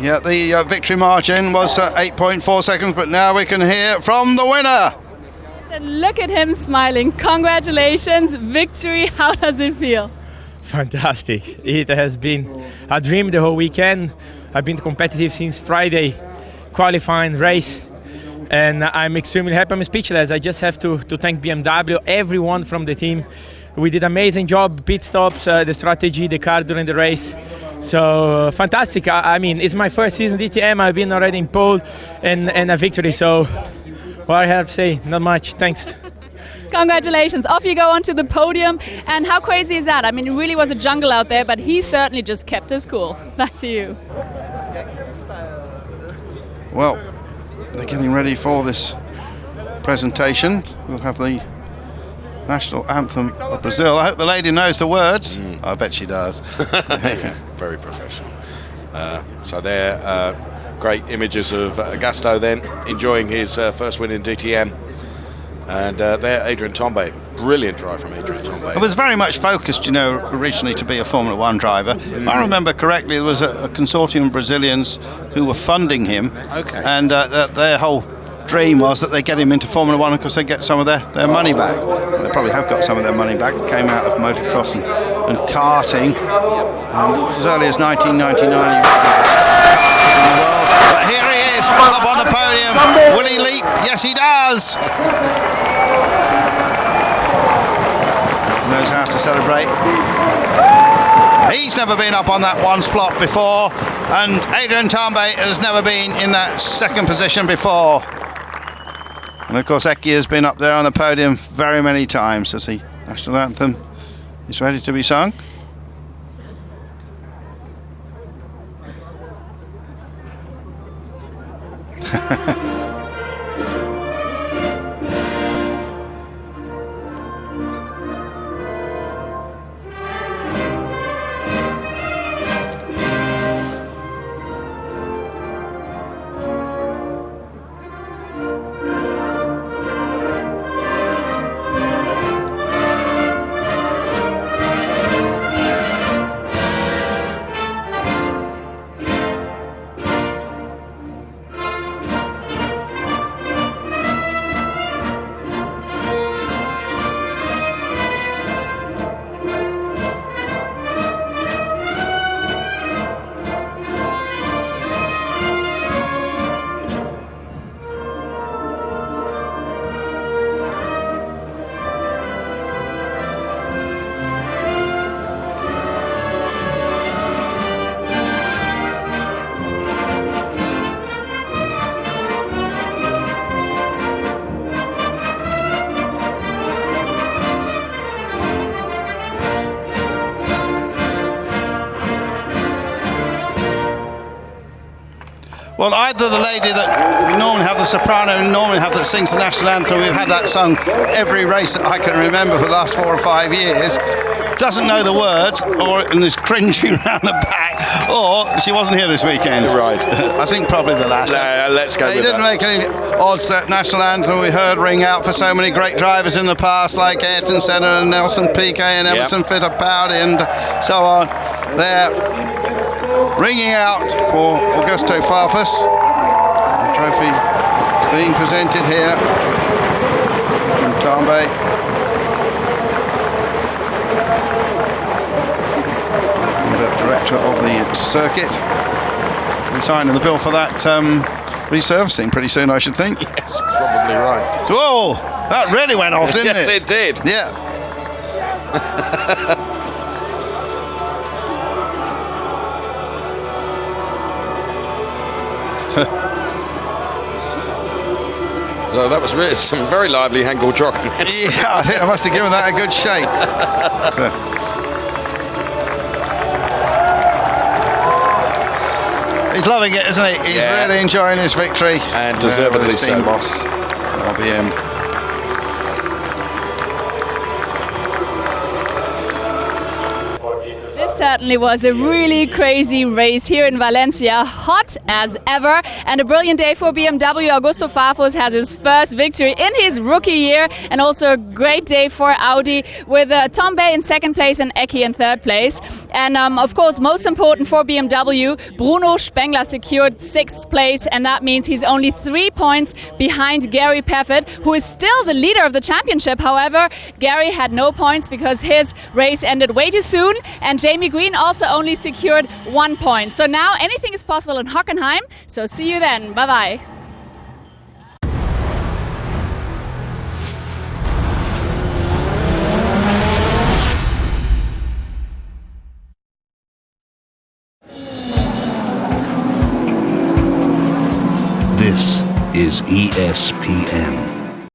Yeah, the victory margin was 8.4 seconds, but now we can hear from the winner. And look at him smiling. Congratulations, victory. How does it feel? Fantastic. It has been a dream the whole weekend. I've been competitive since Friday, qualifying race, and I'm extremely happy. I'm speechless. I just have to thank BMW, everyone from the team. We did an amazing job, pit stops, the strategy, the car during the race. So fantastic. I mean, it's my first season DTM. I've been already in pole and a victory. So what I have to say, not much. Thanks. Congratulations. Off you go onto the podium. And how crazy is that? I mean, it really was a jungle out there, but he certainly just kept his cool. Back to you. Well, they're getting ready for this presentation. We'll have the national anthem of Brazil. I hope the lady knows the words. I bet she does. Very professional. So there, great images of Augusto then enjoying his first win in DTM. And there, Adrian Tombe. Brilliant drive from Adrian Tombe. It was very much focused, originally to be a Formula One driver. If I remember correctly, there was a consortium of Brazilians who were funding him. Okay. And their whole dream was that they get him into Formula One because they get some of their money back. They probably have got some of their money back. It came out of motocross and karting. As early as 1999, he was one of the top karters in the world. But here he is, up on the podium. Will he leap? Yes, he does. Knows how to celebrate. He's never been up on that one spot before, and Adrian Tombe has never been in that second position before. And of course, Eki has been up there on the podium very many times as the national anthem is ready to be sung. Well, either the lady that we normally have, the soprano we normally have that sings the national anthem, we've had that sung every race that I can remember for the last 4 or 5 years, doesn't know the words and is cringing around the back, or she wasn't here this weekend. Right. I think probably the latter. Let's go with It didn't make any odds that national anthem we heard ring out for so many great drivers in the past, like Ayrton Senna and Nelson Piquet and Emerson Fittipaldi and so on. They're ringing out for Augusto Farfus. The trophy is being presented here from Tambay. And the director of the circuit. We're signing the bill for that resurfacing pretty soon, I should think. Yes, probably right. Whoa, that really went off, didn't Yes, it? it did. Yeah. So that was really some very lively Henkel jogging. Yeah, I think I must have given that a good shake. So. He's loving it, isn't he? He's really enjoying his victory. And deservedly with his team so. boss, RBM. This certainly was a really crazy race here in Valencia, hot as ever, and a brilliant day for BMW. Augusto Farfus has his first victory in his rookie year, and also a great day for Audi with Tambay in second place and Ecki in third place. And of course, most important for BMW, Bruno Spengler secured sixth place, and that means he's only 3 points behind Gary Paffett, who is still the leader of the championship. However, Gary had no points because his race ended way too soon, and Jamie Green also only secured 1 point. So now anything is possible in Hockenheim. So see you then. Bye-bye. This is ESPN.